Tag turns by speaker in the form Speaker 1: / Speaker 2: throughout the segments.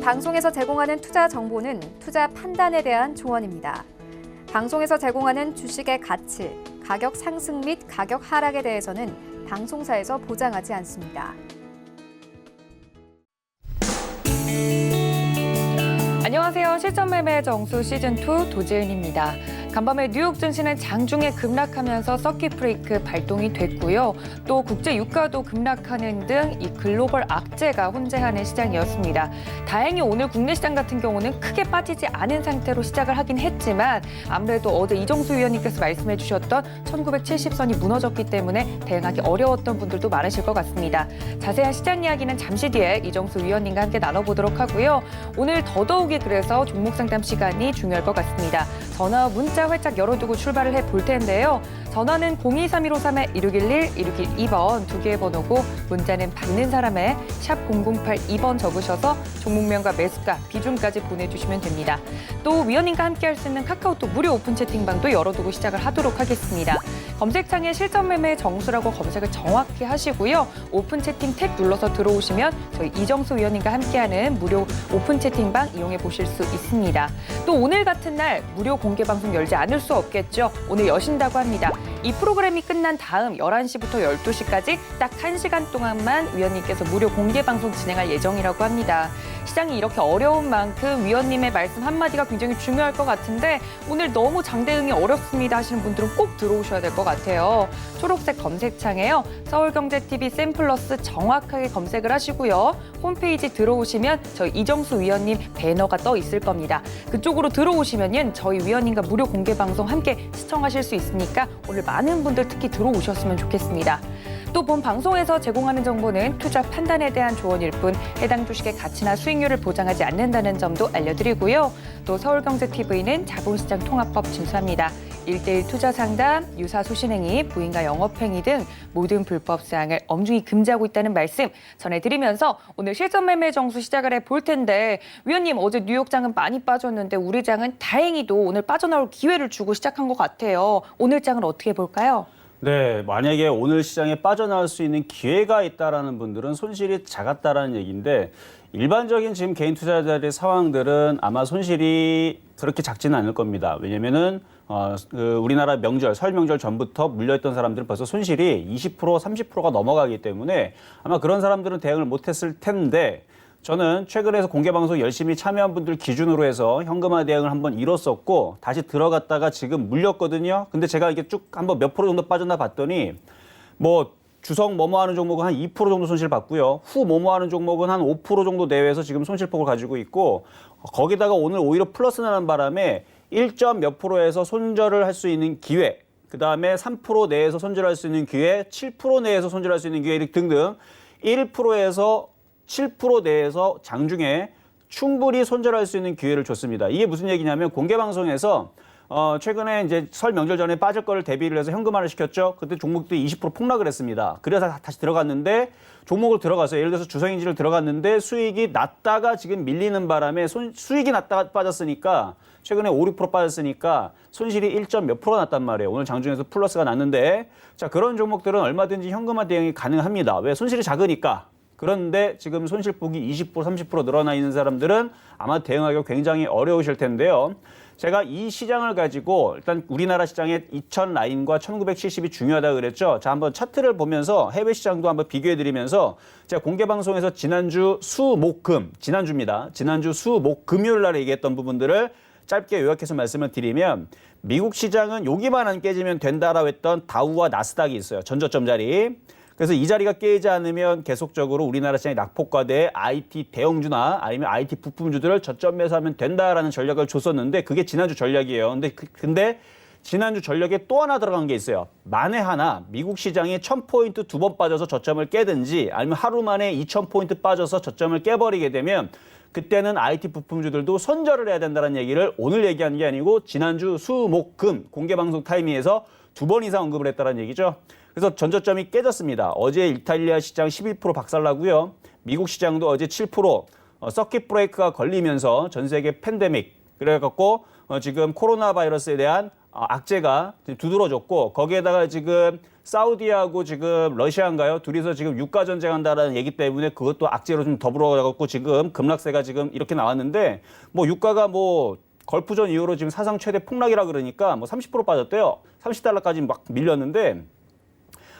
Speaker 1: 방송에서 제공하는 투자 정보는 투자 판단에 대한 조언입니다. 방송에서 제공하는 주식의 가치, 가격 상승 및 가격 하락에 대해서는 방송사에서 보장하지 않습니다.
Speaker 2: 안녕하세요. 실전매매 정수 시즌2 도지은입니다. 간밤에 뉴욕 증시는 장중에 급락하면서 서킷 브레이크 발동이 됐고요. 또 국제 유가도 급락하는 등 이 글로벌 악재가 혼재하는 시장이었습니다. 다행히 오늘 국내 시장 같은 경우는 크게 빠지지 않은 상태로 시작을 하긴 했지만 아무래도 어제 이정수 위원님께서 말씀해 주셨던 1970선이 무너졌기 때문에 대응하기 어려웠던 분들도 많으실 것 같습니다. 자세한 시장 이야기는 잠시 뒤에 이정수 위원님과 함께 나눠보도록 하고요. 오늘 더더욱이 그래서 종목 상담 시간이 중요할 것 같습니다. 전화와 문자 활짝 열어두고 출발을 해볼 텐데요. 전화는 023153-1611, 1612번 두 개의 번호고 문자는 받는 사람의 샵 0082번 적으셔서 종목명과 매수가, 비중까지 보내주시면 됩니다. 또 위원님과 함께 할 수 있는 카카오톡 무료 오픈 채팅방도 열어두고 시작을 하도록 하겠습니다. 검색창에 실전매매 정수라고 검색을 정확히 하시고요. 오픈 채팅 탭 눌러서 들어오시면 저희 이정수 위원님과 함께하는 무료 오픈 채팅방 이용해 보실 수 있습니다. 또 오늘 같은 날 무료 공개 방송 열지 않을 수 없겠죠. 오늘 여신다고 합니다. 이 프로그램이 끝난 다음 11시부터 12시까지 딱 1시간 동안만 위원님께서 무료 공개 방송 진행할 예정이라고 합니다. 시장이 이렇게 어려운 만큼 위원님의 말씀 한마디가 굉장히 중요할 것 같은데 오늘 너무 장대응이 어렵습니다 하시는 분들은 꼭 들어오셔야 될 것 같아요. 초록색 검색창에요. 서울경제TV 샘플러스 정확하게 검색을 하시고요. 홈페이지 들어오시면 저희 이정수 위원님 배너가 떠 있을 겁니다. 그쪽으로 들어오시면은 저희 위원님과 무료 공개 방송 함께 시청하실 수 있으니까 오늘 많은 분들 특히 들어오셨으면 좋겠습니다. 또 본 방송에서 제공하는 정보는 투자 판단에 대한 조언일 뿐 해당 주식의 가치나 수익률을 보장하지 않는다는 점도 알려드리고요. 또 서울경제TV는 자본시장 통합법 준수합니다. 1:1 투자 상담, 유사 수신행위, 부인과 영업행위 등 모든 불법 사항을 엄중히 금지하고 있다는 말씀 전해드리면서 오늘 실전매매 정수 시작을 해볼 텐데 위원님 어제 뉴욕장은 많이 빠졌는데 우리 장은 다행히도 오늘 빠져나올 기회를 주고 시작한 것 같아요. 오늘 장은 어떻게 볼까요?
Speaker 3: 네, 만약에 오늘 시장에 빠져나올 수 있는 기회가 있다라는 분들은 손실이 작았다라는 얘기인데 일반적인 지금 개인 투자자들의 상황들은 아마 손실이 그렇게 작지는 않을 겁니다. 왜냐면은 우리나라 명절, 설 명절 전부터 물려있던 사람들은 벌써 손실이 20%, 30%가 넘어가기 때문에 아마 그런 사람들은 대응을 못했을 텐데 저는 최근에서 공개방송 열심히 참여한 분들 기준으로 해서 현금화 대응을 한번 이뤘었고 다시 들어갔다가 지금 물렸거든요. 근데 제가 이게 쭉 한번 몇 프로 정도 빠졌나 봤더니 뭐 주성 뭐뭐 하는 종목은 한 2% 정도 손실 받고요. 후 뭐뭐 하는 종목은 한 5% 정도 내외에서 지금 손실폭을 가지고 있고 거기다가 오늘 오히려 플러스 나는 바람에 1점 몇 프로에서 손절을 할 수 있는 기회, 그 다음에 3% 내에서 손절할 수 있는 기회, 7% 내에서 손절할 수 있는 기회 등등 1%에서 7% 내에서 장중에 충분히 손절할 수 있는 기회를 줬습니다. 이게 무슨 얘기냐면 공개 방송에서 최근에 이제 설 명절 전에 빠질 거를 대비를 해서 현금화를 시켰죠. 그때 종목들이 20% 폭락을 했습니다. 그래서 다시 들어갔는데 종목을 들어가서 예를 들어서 주성인지를 들어갔는데 수익이 났다가 지금 밀리는 바람에 수익이 났다가 빠졌으니까 최근에 5, 6% 빠졌으니까 손실이 1점 몇 프로가 났단 말이에요. 오늘 장중에서 플러스가 났는데 자 그런 종목들은 얼마든지 현금화 대응이 가능합니다. 왜? 손실이 작으니까. 그런데 지금 손실폭이 20%, 30% 늘어나 있는 사람들은 아마 대응하기가 굉장히 어려우실 텐데요. 제가 이 시장을 가지고 일단 우리나라 시장의 2000 라인과 1970이 중요하다고 그랬죠. 자, 한번 차트를 보면서 해외 시장도 한번 비교해드리면서 제가 공개 방송에서 지난주 수목금, 지난주입니다. 지난주 수목금요일 날에 얘기했던 부분들을 짧게 요약해서 말씀을 드리면 미국 시장은 여기만 안 깨지면 된다라고 했던 다우와 나스닥이 있어요. 전저점 자리. 그래서 이 자리가 깨지지 않으면 계속적으로 우리나라 시장이 낙폭과대 IT 대형주나 아니면 IT 부품주들을 저점 매수하면 된다라는 전략을 줬었는데 그게 지난주 전략이에요. 근데 지난주 전략에 또 하나 들어간 게 있어요. 만에 하나 미국 시장이 1000포인트 두 번 빠져서 저점을 깨든지 아니면 하루 만에 2000포인트 빠져서 저점을 깨버리게 되면 그때는 IT 부품주들도 손절을 해야 된다는 얘기를 오늘 얘기하는 게 아니고 지난주 수목금 공개방송 타이밍에서 2번 이상 언급을 했다는 얘기죠. 그래서 전저점이 깨졌습니다. 어제 이탈리아 시장 11% 박살나고요. 미국 시장도 어제 7% 서킷 브레이크가 걸리면서 전 세계 팬데믹 그래갖고 지금 코로나 바이러스에 대한 악재가 두드러졌고 거기에다가 지금 사우디하고 지금 러시아인가요? 둘이서 지금 유가 전쟁한다라는 얘기 때문에 그것도 악재로 좀 더불어갖고 지금 급락세가 지금 이렇게 나왔는데 뭐 유가가 뭐 걸프전 이후로 지금 사상 최대 폭락이라 그러니까 뭐 30% 빠졌대요. 30달러까지 막 밀렸는데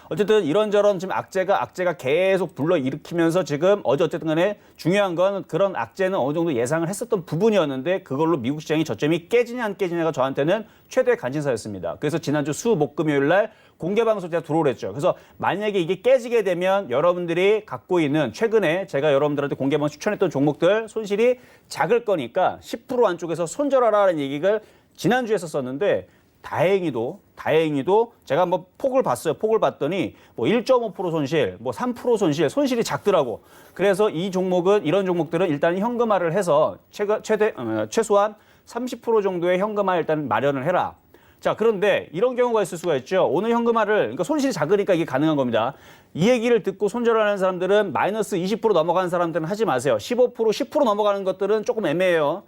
Speaker 3: 어쨌든 이런저런 지금 악재가 계속 불러일으키면서 지금 어쨌든 간에 중요한 건 그런 악재는 어느 정도 예상을 했었던 부분이었는데 그걸로 미국 시장이 저점이 깨지냐 안 깨지냐가 저한테는 최대의 관심사였습니다. 그래서 지난주 수, 목, 금요일 날 공개 방송 제가 들어오랬죠. 그래서 만약에 이게 깨지게 되면 여러분들이 갖고 있는 최근에 제가 여러분들한테 공개 방송 추천했던 종목들 손실이 작을 거니까 10% 안쪽에서 손절하라는 얘기를 지난주에 했었는데 다행히도 제가 한번 폭을 봤어요. 폭을 봤더니 뭐 1.5% 손실, 뭐 3% 손실이 작더라고. 그래서 이 종목은 이런 종목들은 일단 현금화를 해서 최소한 30% 정도의 현금화 일단 마련을 해라. 자, 그런데 이런 경우가 있을 수가 있죠. 오늘 현금화를 그러니까 손실이 작으니까 이게 가능한 겁니다. 이 얘기를 듣고 손절하는 사람들은 마이너스 20% 넘어가는 사람들은 하지 마세요. 15%, 10% 넘어가는 것들은 조금 애매해요.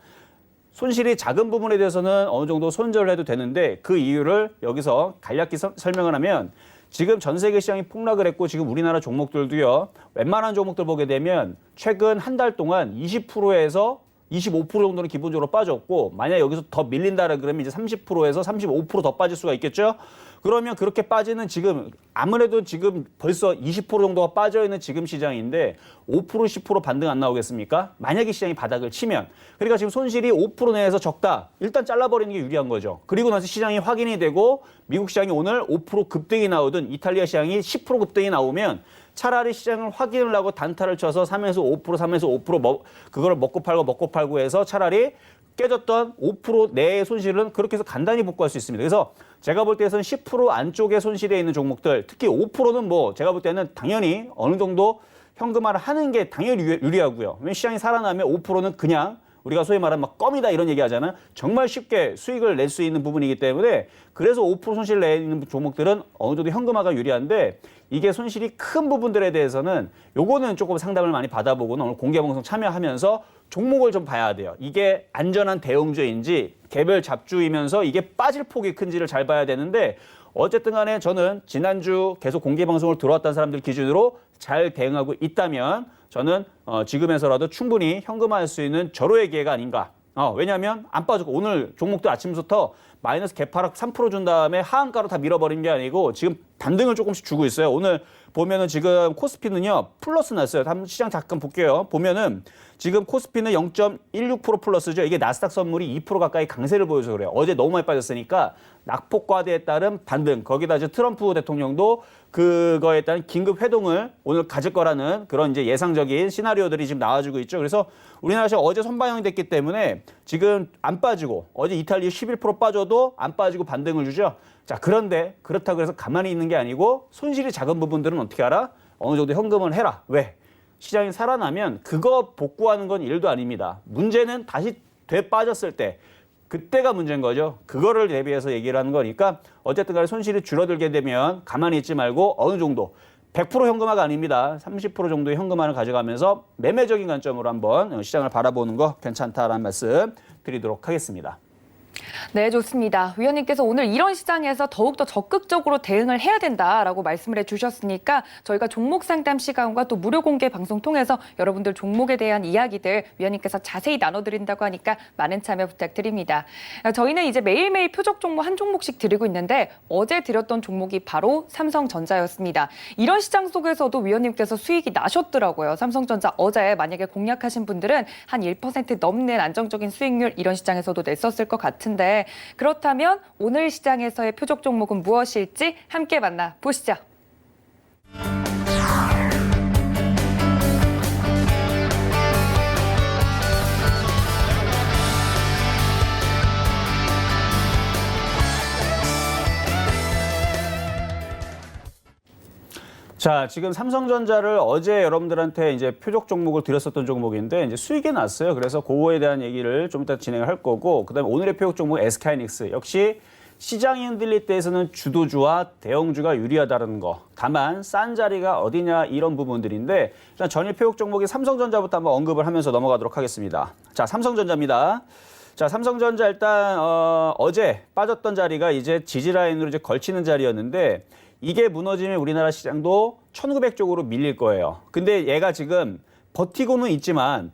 Speaker 3: 손실이 작은 부분에 대해서는 어느 정도 손절을 해도 되는데 그 이유를 여기서 간략히 설명을 하면 지금 전 세계 시장이 폭락을 했고 지금 우리나라 종목들도요. 웬만한 종목들 보게 되면 최근 한 달 동안 20%에서 25% 정도는 기본적으로 빠졌고 만약 여기서 더 밀린다 그러면 이제 30%에서 35% 더 빠질 수가 있겠죠. 그러면 그렇게 빠지는 지금 아무래도 지금 벌써 20% 정도가 빠져있는 지금 시장인데 5% 10% 반등 안 나오겠습니까? 만약에 시장이 바닥을 치면. 그러니까 지금 손실이 5% 내에서 적다. 일단 잘라버리는 게 유리한 거죠. 그리고 나서 시장이 확인이 되고 미국 시장이 오늘 5% 급등이 나오든 이탈리아 시장이 10% 급등이 나오면 차라리 시장을 확인을 하고 단타를 쳐서 3에서 5% 그걸 먹고 팔고 해서 차라리 깨졌던 5% 내의 손실은 그렇게 해서 간단히 복구할 수 있습니다. 그래서 제가 볼 때에서는 10% 안쪽에 손실에 있는 종목들, 특히 5%는 뭐 제가 볼 때는 당연히 어느 정도 현금화를 하는 게 당연히 유리하고요. 왜냐면 시장이 살아나면 5%는 그냥 우리가 소위 말하는 막 껌이다 이런 얘기 하잖아요. 정말 쉽게 수익을 낼 수 있는 부분이기 때문에 그래서 5% 손실 내는 종목들은 어느 정도 현금화가 유리한데 이게 손실이 큰 부분들에 대해서는 요거는 조금 상담을 많이 받아보고는 오늘 공개 방송 참여하면서 종목을 좀 봐야 돼요. 이게 안전한 대형주인지 개별 잡주이면서 이게 빠질 폭이 큰지를 잘 봐야 되는데 어쨌든 간에 저는 지난주 계속 공개 방송을 들어왔던 사람들 기준으로 잘 대응하고 있다면 저는 지금에서라도 충분히 현금화할 수 있는 절호의 기회가 아닌가. 왜냐하면 안 빠졌고 오늘 종목도 아침부터 마이너스 개파락 3% 준 다음에 하한가로 다 밀어버린 게 아니고 지금 반등을 조금씩 주고 있어요. 오늘 보면은 지금 코스피는요 플러스 났어요. 한번 시장 잠깐 볼게요. 보면은 지금 코스피는 0.16% 플러스죠. 이게 나스닥 선물이 2% 가까이 강세를 보여서 그래요. 어제 너무 많이 빠졌으니까 낙폭 과대에 따른 반등. 거기다 이제 트럼프 대통령도 그거에 따른 긴급 회동을 오늘 가질 거라는 그런 이제 예상적인 시나리오들이 지금 나와주고 있죠. 그래서 우리나라 시장 어제 선방향이 됐기 때문에 지금 안 빠지고 어제 이탈리아 11% 빠져도 안 빠지고 반등을 주죠. 자, 그런데 그렇다고 해서 가만히 있는 게 아니고 손실이 작은 부분들은 어떻게 알아? 어느 정도 현금을 해라. 왜? 시장이 살아나면 그거 복구하는 건 일도 아닙니다. 문제는 다시 되빠졌을 때 그때가 문제인 거죠. 그거를 대비해서 얘기를 하는 거니까 어쨌든 간에 손실이 줄어들게 되면 가만히 있지 말고 어느 정도 100% 현금화가 아닙니다. 30% 정도의 현금화를 가져가면서 매매적인 관점으로 한번 시장을 바라보는 거 괜찮다라는 말씀 드리도록 하겠습니다.
Speaker 2: 네, 좋습니다. 위원님께서 오늘 이런 시장에서 더욱더 적극적으로 대응을 해야 된다라고 말씀을 해주셨으니까 저희가 종목 상담 시간과 또 무료 공개 방송 통해서 여러분들 종목에 대한 이야기들 위원님께서 자세히 나눠드린다고 하니까 많은 참여 부탁드립니다. 저희는 이제 매일매일 표적 종목 한 종목씩 드리고 있는데 어제 드렸던 종목이 바로 삼성전자였습니다. 이런 시장 속에서도 위원님께서 수익이 나셨더라고요. 삼성전자 어제 만약에 공략하신 분들은 한 1% 넘는 안정적인 수익률 이런 시장에서도 냈었을 것 같은데 그렇다면 오늘 시장에서의 표적 종목은 무엇일지 함께 만나보시죠.
Speaker 3: 자, 지금 삼성전자를 어제 여러분들한테 이제 표적 종목을 드렸었던 종목인데 이제 수익이 났어요. 그래서 그거에 대한 얘기를 좀 이따 진행을 할 거고, 그다음에 오늘의 표적 종목 SK하이닉스 역시 시장이 흔들릴 때에서는 주도주와 대형주가 유리하다는 거. 다만 싼 자리가 어디냐 이런 부분들인데 일단 전일 표적 종목이 삼성전자부터 한번 언급을 하면서 넘어가도록 하겠습니다. 자, 삼성전자입니다. 자, 삼성전자 일단 어제 빠졌던 자리가 이제 지지라인으로 이제 걸치는 자리였는데 이게 무너지면 우리나라 시장도 1900쪽으로 밀릴 거예요. 근데 얘가 지금 버티고는 있지만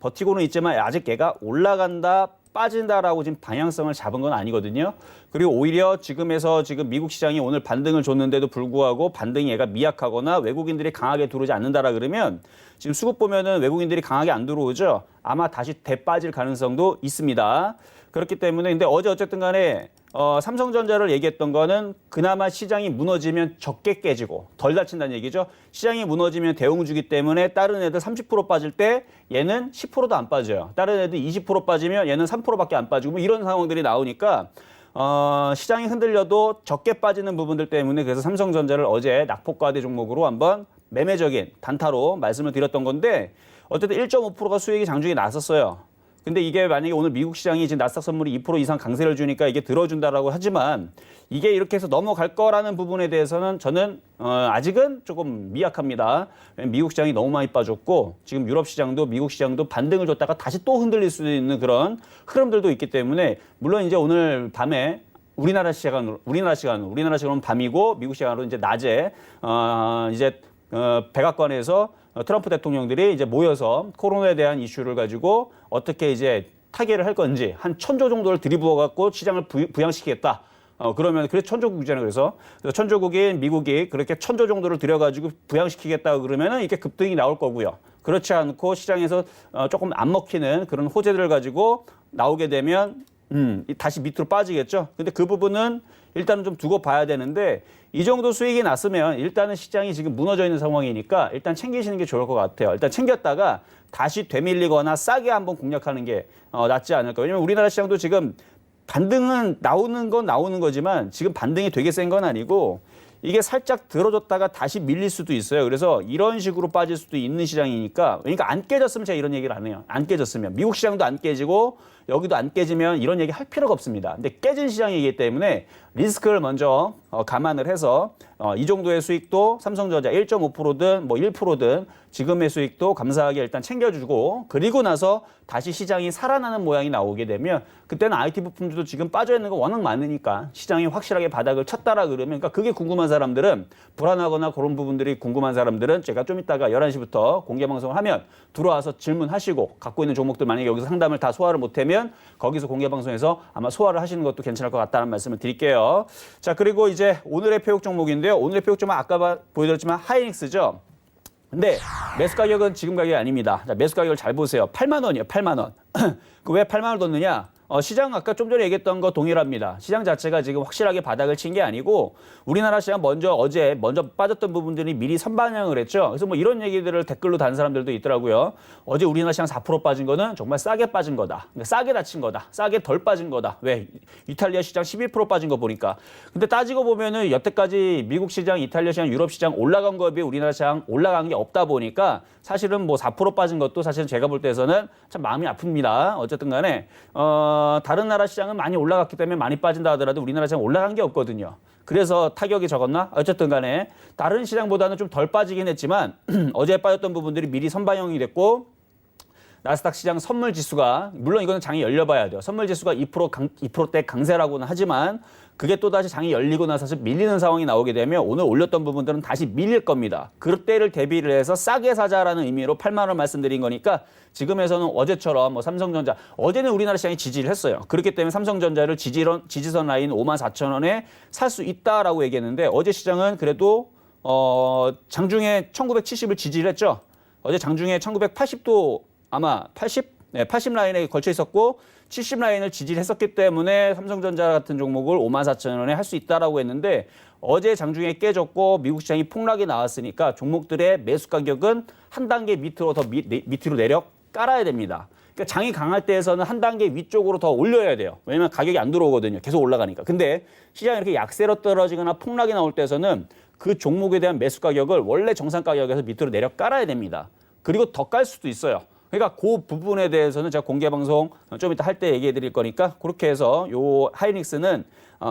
Speaker 3: 아직 얘가 올라간다 빠진다라고 지금 방향성을 잡은 건 아니거든요. 그리고 오히려 지금 미국 시장이 오늘 반등을 줬는데도 불구하고 반등이 얘가 미약하거나 외국인들이 강하게 들어오지 않는다라 그러면 지금 수급 보면은 외국인들이 강하게 안 들어오죠. 아마 다시 대빠질 가능성도 있습니다. 그렇기 때문에 근데 어제 어쨌든 간에 삼성전자를 얘기했던 거는 그나마 시장이 무너지면 적게 깨지고 덜 다친다는 얘기죠. 시장이 무너지면 대형주기 때문에 다른 애들 30% 빠질 때 얘는 10%도 안 빠져요. 다른 애들 20% 빠지면 얘는 3%밖에 안 빠지고 뭐 이런 상황들이 나오니까 시장이 흔들려도 적게 빠지는 부분들 때문에 그래서 삼성전자를 어제 낙폭과대 종목으로 한번 매매적인 단타로 말씀을 드렸던 건데 어쨌든 1.5%가 수익이 장중에 났었어요. 근데 이게 만약에 오늘 미국 시장이 지금 나스닥 선물이 2% 이상 강세를 주니까 이게 들어준다라고 하지만 이게 이렇게 해서 넘어갈 거라는 부분에 대해서는 저는 아직은 조금 미약합니다. 미국 시장이 너무 많이 빠졌고 지금 유럽 시장도 미국 시장도 반등을 줬다가 다시 또 흔들릴 수 있는 그런 흐름들도 있기 때문에 물론 이제 오늘 밤에 우리나라 시간으로는 밤이고 미국 시간으로 이제 낮에 이제 백악관에서 트럼프 대통령들이 이제 모여서 코로나에 대한 이슈를 가지고 어떻게 이제 타개를 할 건지 한 1,000조 정도를 들이부어 갖고 시장을 부양시키겠다. 그러면 그래서 천조국이잖아요. 그래서 천조국인 미국이 그렇게 1,000조 정도를 들여가지고 부양시키겠다 그러면은 이게 급등이 나올 거고요. 그렇지 않고 시장에서 조금 안 먹히는 그런 호재들을 가지고 나오게 되면 다시 밑으로 빠지겠죠. 근데 그 부분은 일단은 좀 두고 봐야 되는데 이 정도 수익이 났으면 일단은 시장이 지금 무너져 있는 상황이니까 일단 챙기시는 게 좋을 것 같아요. 일단 챙겼다가 다시 되밀리거나 싸게 한번 공략하는 게 낫지 않을까. 왜냐면 우리나라 시장도 지금 반등은 나오는 건 나오는 거지만 지금 반등이 되게 센 건 아니고 이게 살짝 들어줬다가 다시 밀릴 수도 있어요. 그래서 이런 식으로 빠질 수도 있는 시장이니까 그러니까 안 깨졌으면 제가 이런 얘기를 안 해요. 안 깨졌으면 미국 시장도 안 깨지고 여기도 안 깨지면 이런 얘기 할 필요가 없습니다. 근데 깨진 시장이기 때문에 리스크를 먼저 감안을 해서 이 정도의 수익도 삼성전자 1.5%든 뭐 1%든 지금의 수익도 감사하게 일단 챙겨주고 그리고 나서 다시 시장이 살아나는 모양이 나오게 되면 그때는 IT 부품들도 지금 빠져있는 거 워낙 많으니까 시장이 확실하게 바닥을 쳤다라 그러면 그러니까 그게 궁금한 사람들은 불안하거나 그런 부분들이 궁금한 사람들은 제가 좀 이따가 11시부터 공개 방송을 하면 들어와서 질문하시고 갖고 있는 종목들 만약에 여기서 상담을 다 소화를 못하면 거기서 공개 방송에서 아마 소화를 하시는 것도 괜찮을 것 같다는 말씀을 드릴게요. 자, 그리고 이제 오늘의 표육 종목인데요. 오늘의 표육 종목 아까 보여드렸지만 하이닉스죠. 근데 매수 가격은 지금 가격이 아닙니다. 자, 매수 가격을 잘 보세요. 8만 원이에요. 8만 원. 그 왜 8만 원을 뒀느냐? 시장 아까 좀 전에 얘기했던 거 동일합니다. 시장 자체가 지금 확실하게 바닥을 친 게 아니고 우리나라 시장 어제 먼저 빠졌던 부분들이 미리 선반영을 했죠. 그래서 뭐 이런 얘기들을 댓글로 다는 사람들도 있더라고요. 어제 우리나라 시장 4% 빠진 거는 정말 싸게 빠진 거다. 그러니까 싸게 다친 거다. 싸게 덜 빠진 거다. 왜? 이탈리아 시장 11% 빠진 거 보니까. 근데 따지고 보면은 여태까지 미국 시장, 이탈리아 시장, 유럽 시장 올라간 거에 비해 우리나라 시장 올라간 게 없다 보니까 사실은 뭐 4% 빠진 것도 사실은 제가 볼 때에서는 참 마음이 아픕니다. 어쨌든 간에 다른 나라 시장은 많이 올라갔기 때문에 많이 빠진다 하더라도 우리나라 시장 올라간 게 없거든요. 그래서 타격이 적었나? 어쨌든 간에 다른 시장보다는 좀 덜 빠지긴 했지만 어제 빠졌던 부분들이 미리 선반영이 됐고 나스닥 시장 선물 지수가 물론 이거는 장이 열려봐야 돼요. 선물 지수가 2%대 강세라고는 하지만 그게 또다시 장이 열리고 나서 밀리는 상황이 나오게 되면 오늘 올렸던 부분들은 다시 밀릴 겁니다. 그때를 대비를 해서 싸게 사자라는 의미로 8만 원 말씀드린 거니까 지금에서는 어제처럼 뭐 삼성전자 어제는 우리나라 시장이 지지를 했어요. 그렇기 때문에 삼성전자를 지지선 라인 54,000원에 살 수 있다라고 얘기했는데 어제 시장은 그래도 장중에 1970을 지지를 했죠. 어제 장중에 1980도 아마 80 라인에 걸쳐 있었고 70 라인을 지지를 했었기 때문에 삼성전자 같은 종목을 54,000원에 할 수 있다라고 했는데 어제 장중에 깨졌고 미국 시장이 폭락이 나왔으니까 종목들의 매수 가격은 한 단계 밑으로 더 밑으로 내려 깔아야 됩니다. 그러니까 장이 강할 때에서는 한 단계 위쪽으로 더 올려야 돼요. 왜냐면 가격이 안 들어오거든요. 계속 올라가니까. 근데 시장이 이렇게 약세로 떨어지거나 폭락이 나올 때에서는 그 종목에 대한 매수 가격을 원래 정상 가격에서 밑으로 내려 깔아야 됩니다. 그리고 더 깔 수도 있어요. 그러니까 그 부분에 대해서는 제가 공개 방송 좀 이따 할 때 얘기해 드릴 거니까 그렇게 해서 요 하이닉스는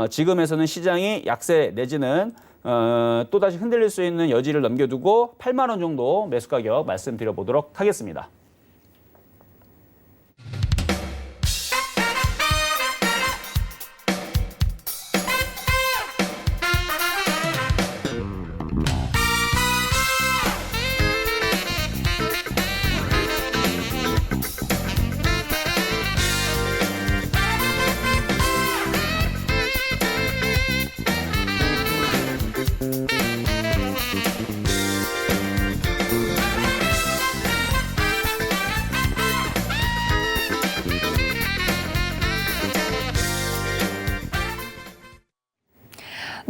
Speaker 3: 지금에서는 시장이 약세 내지는 또다시 흔들릴 수 있는 여지를 넘겨두고 8만 원 정도 매수 가격 말씀드려 보도록 하겠습니다.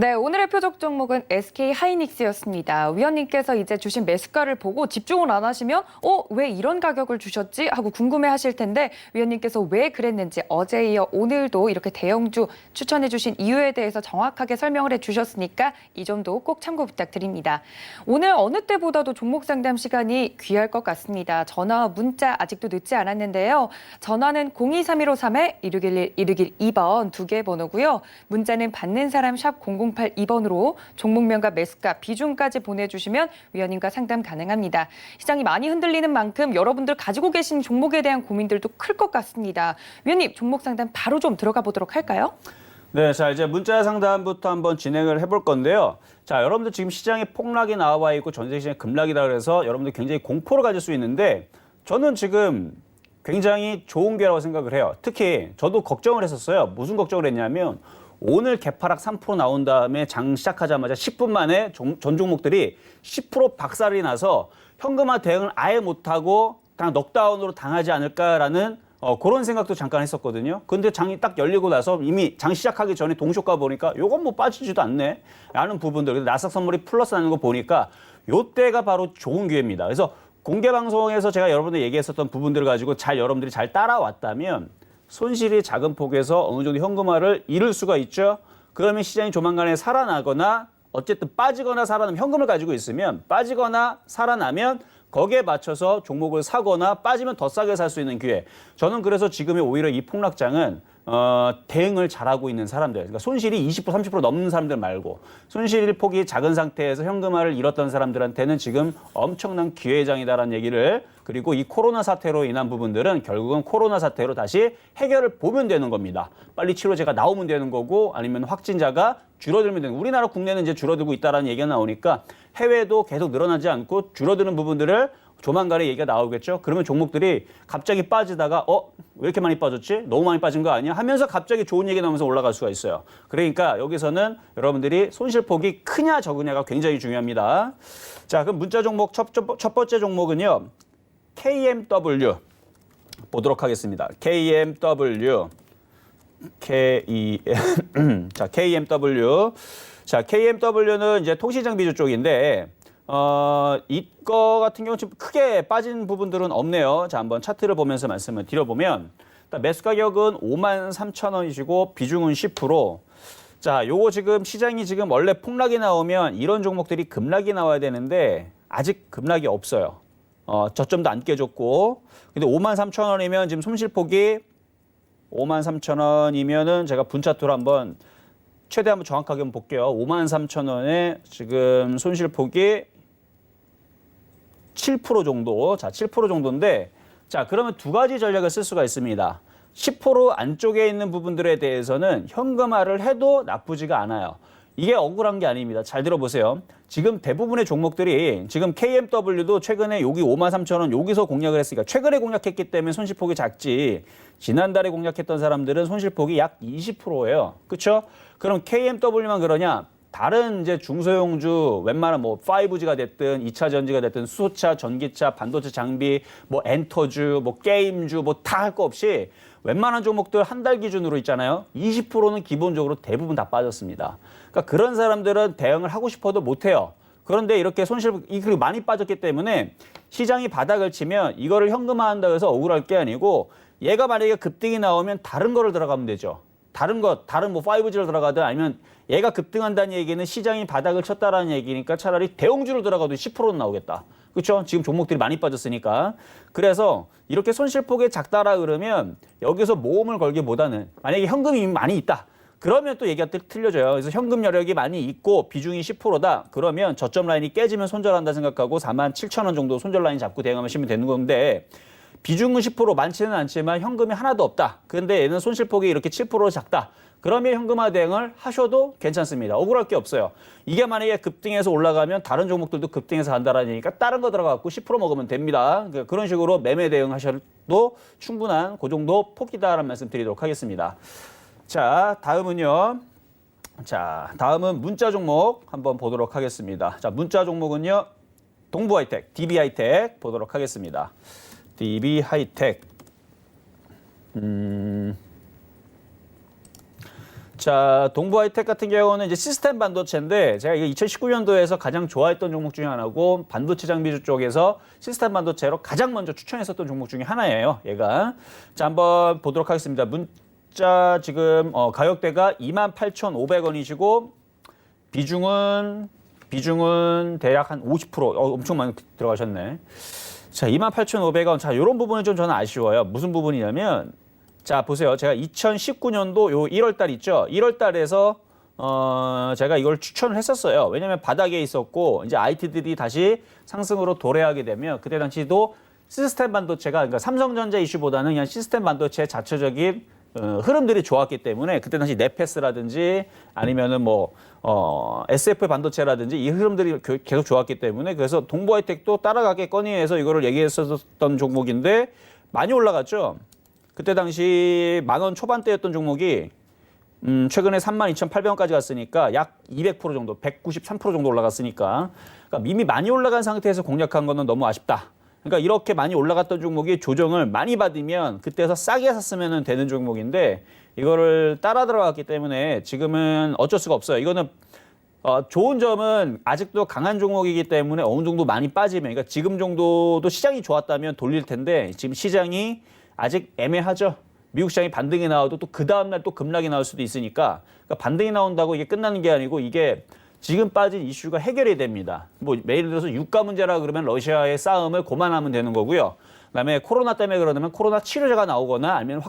Speaker 2: 네, 오늘의 표적 종목은 SK 하이닉스였습니다. 위원님께서 이제 주신 매수가를 보고 집중을 안 하시면 왜 이런 가격을 주셨지? 하고 궁금해하실 텐데 위원님께서 왜 그랬는지 어제 이어 오늘도 이렇게 대형주 추천해 주신 이유에 대해서 정확하게 설명을 해주셨으니까 이 점도 꼭 참고 부탁드립니다. 오늘 어느 때보다도 종목 상담 시간이 귀할 것 같습니다. 전화와 문자 아직도 늦지 않았는데요. 전화는 0231-1611-1612번 두 개 번호고요. 문자는 받는 사람 샵 0082번으로 종목명과 매수가, 비중까지 보내주시면 위원님과 상담 가능합니다. 시장이 많이 흔들리는 만큼 여러분들 가지고 계신 종목에 대한 고민들도 클 것 같습니다. 위원님, 종목 상담 바로 좀 들어가 보도록 할까요?
Speaker 3: 네, 자 이제 문자 상담부터 한번 진행을 해볼 건데요. 자, 여러분들 지금 시장에 폭락이 나와 있고 전세 시장에 급락이다 그래서 여러분들 굉장히 공포를 가질 수 있는데 저는 지금 굉장히 좋은 기회라고 생각을 해요. 특히 저도 걱정을 했었어요. 무슨 걱정을 했냐면 오늘 개파락 3% 나온 다음에 장 시작하자마자 10분 만에 전 종목들이 10% 박살이 나서 현금화 대응을 아예 못하고 그냥 넉다운으로 당하지 않을까라는 그런 생각도 잠깐 했었거든요. 근데 장이 딱 열리고 나서 이미 장 시작하기 전에 동시효과 보니까 요건 뭐 빠지지도 않네 라는 부분들, 나스닥 선물이 플러스 나는 거 보니까 요때가 바로 좋은 기회입니다. 그래서 공개 방송에서 제가 여러분들 얘기했었던 부분들을 가지고 여러분들이 잘 따라왔다면 손실이 작은 폭에서 어느 정도 현금화를 이룰 수가 있죠. 그러면 시장이 조만간에 살아나거나 어쨌든 빠지거나 살아나면 현금을 가지고 있으면 빠지거나 살아나면 거기에 맞춰서 종목을 사거나 빠지면 더 싸게 살 수 있는 기회. 저는 그래서 지금의 오히려 이 폭락장은 대응을 잘하고 있는 사람들, 그러니까 손실이 20% 30% 넘는 사람들 말고 손실 폭이 작은 상태에서 현금화를 잃었던 사람들한테는 지금 엄청난 기회장이다라는 얘기를, 그리고 이 코로나 사태로 인한 부분들은 결국은 코로나 사태로 다시 해결을 보면 되는 겁니다. 빨리 치료제가 나오면 되는 거고 아니면 확진자가 줄어들면 되는, 우리나라 국내는 이제 줄어들고 있다라는 얘기가 나오니까 해외도 계속 늘어나지 않고 줄어드는 부분들을 조만간에 얘기가 나오겠죠. 그러면 종목들이 갑자기 빠지다가 왜 이렇게 많이 빠졌지? 너무 많이 빠진 거 아니야? 하면서 갑자기 좋은 얘기 나오면서 올라갈 수가 있어요. 그러니까 여기서는 여러분들이 손실폭이 크냐 적으냐가 굉장히 중요합니다. 자, 그럼 문자 종목 첫 번째 종목은요. KMW 보도록 하겠습니다. KMW. 자, KMW. 자, KMW는 이제 통신장비주 쪽인데 이거 같은 경우는 좀 크게 빠진 부분들은 없네요. 자, 한번 차트를 보면서 말씀을 드려보면 매수 가격은 53,000원이시고 비중은 10%. 자, 요거 지금 시장이 지금 원래 폭락이 나오면 이런 종목들이 급락이 나와야 되는데 아직 급락이 없어요. 저점도 안 깨졌고. 근데 53,000원이면 지금 손실폭이 53,000원이면은 제가 분차트로 한번 최대 한번 정확하게 한번 볼게요. 53,000원에 지금 손실폭이 7% 정도. 자, 7% 정도인데, 자, 그러면 두 가지 전략을 쓸 수가 있습니다. 10% 안쪽에 있는 부분들에 대해서는 현금화를 해도 나쁘지가 않아요. 이게 억울한 게 아닙니다. 잘 들어보세요. 지금 대부분의 종목들이 지금 KMW도 최근에 여기 53,000원 여기서 공략을 했으니까 최근에 공략했기 때문에 손실폭이 작지, 지난달에 공략했던 사람들은 손실폭이 약 20%예요. 그렇죠? 그럼 KMW만 그러냐? 다른 이제 중소형주 웬만한 뭐 5G가 됐든 2차 전지가 됐든 수소차, 전기차, 반도체 장비, 뭐 엔터주, 뭐 게임주 뭐 다 할 거 없이 웬만한 종목들 한 달 기준으로 있잖아요. 20%는 기본적으로 대부분 다 빠졌습니다. 그러니까 그런 사람들은 대응을 하고 싶어도 못 해요. 그런데 이렇게 그리고 많이 빠졌기 때문에 시장이 바닥을 치면 이거를 현금화한다고 해서 억울할 게 아니고 얘가 만약에 급등이 나오면 다른 거를 들어가면 되죠. 다른 뭐 5G를 들어가든 아니면 얘가 급등한다는 얘기는 시장이 바닥을 쳤다라는 얘기니까 차라리 대형주를 들어가도 10%는 나오겠다. 그렇죠? 지금 종목들이 많이 빠졌으니까. 그래서 이렇게 손실폭이 작다라 그러면 여기서 모험을 걸기보다는 만약에 현금이 이미 많이 있다. 그러면 또 얘기가 틀려져요. 그래서 현금 여력이 많이 있고 비중이 10%다. 그러면 저점 라인이 깨지면 손절한다 생각하고 47,000원 정도 손절 라인 잡고 대응하시면 되는 건데, 비중은 10% 많지는 않지만 현금이 하나도 없다. 그런데 얘는 손실폭이 이렇게 7% 작다. 그러면 현금화 대응을 하셔도 괜찮습니다. 억울할 게 없어요. 이게 만약에 급등해서 올라가면 다른 종목들도 급등해서 간다라는 얘기니까 다른 거 들어가고 10% 먹으면 됩니다. 그런 식으로 매매 대응하셔도 충분한 그 정도 폭이다라는 말씀 드리도록 하겠습니다. 자, 다음은요. 자, 다음은 문자 종목 한번 보도록 하겠습니다. 자, 문자 종목은요. 동부하이텍, DB하이텍 보도록 하겠습니다. DB하이텍. 자, 동부하이텍 같은 경우는 이제 시스템 반도체인데 제가 이게 2019년도에서 가장 좋아했던 종목 중에 하나고 반도체 장비주 쪽에서 시스템 반도체로 가장 먼저 추천했었던 종목 중에 하나예요. 얘가. 자, 한번 보도록 하겠습니다. 문자 지금 가격대가 28,500원이시고 비중은 대략 한 50%. 엄청 많이 들어가셨네. 자, 28,500원. 자, 이런 부분이 좀 저는 아쉬워요. 무슨 부분이냐면 자, 보세요. 제가 2019년도 요 1월 달 있죠? 1월 달에서 제가 이걸 추천을 했었어요. 왜냐면 바닥에 있었고 이제 IT들이 다시 상승으로 도래하게 되면 그때 당시도 시스템 반도체가 그러니까 삼성전자 이슈보다는 그냥 시스템 반도체 자체적인 흐름들이 좋았기 때문에 그때 당시 네페스라든지 아니면은 뭐 SF 반도체라든지 이 흐름들이 계속 좋았기 때문에 그래서 동부하이텍도 따라가겠거니 해서 이거를 얘기했었던 종목인데 많이 올라갔죠. 그때 당시 10,000원 초반대였던 종목이 최근에 32,800원까지 갔으니까 약 200% 정도, 193% 정도 올라갔으니까 그러니까 이미 많이 올라간 상태에서 공략한 거는 너무 아쉽다. 그러니까 이렇게 많이 올라갔던 종목이 조정을 많이 받으면 그때서 싸게 샀으면 되는 종목인데 이거를 따라 들어갔기 때문에 지금은 어쩔 수가 없어요. 이거는 좋은 점은 아직도 강한 종목이기 때문에 어느 정도 많이 빠지면 그러니까 지금 정도도 시장이 좋았다면 돌릴 텐데 지금 시장이 아직 애매하죠. 미국 시장이 반등이 나와도 또 그 다음날 또 급락이 나올 수도 있으니까 그러니까 반등이 나온다고 이게 끝나는 게 아니고 이게 지금 빠진 이슈가 해결이 됩니다. 뭐 예를 들어서 유가 문제라 그러면 러시아의 싸움을 고만하면 되는 거고요. 그다음에 코로나 때문에 그러면 코로나 치료제가 나오거나 아니면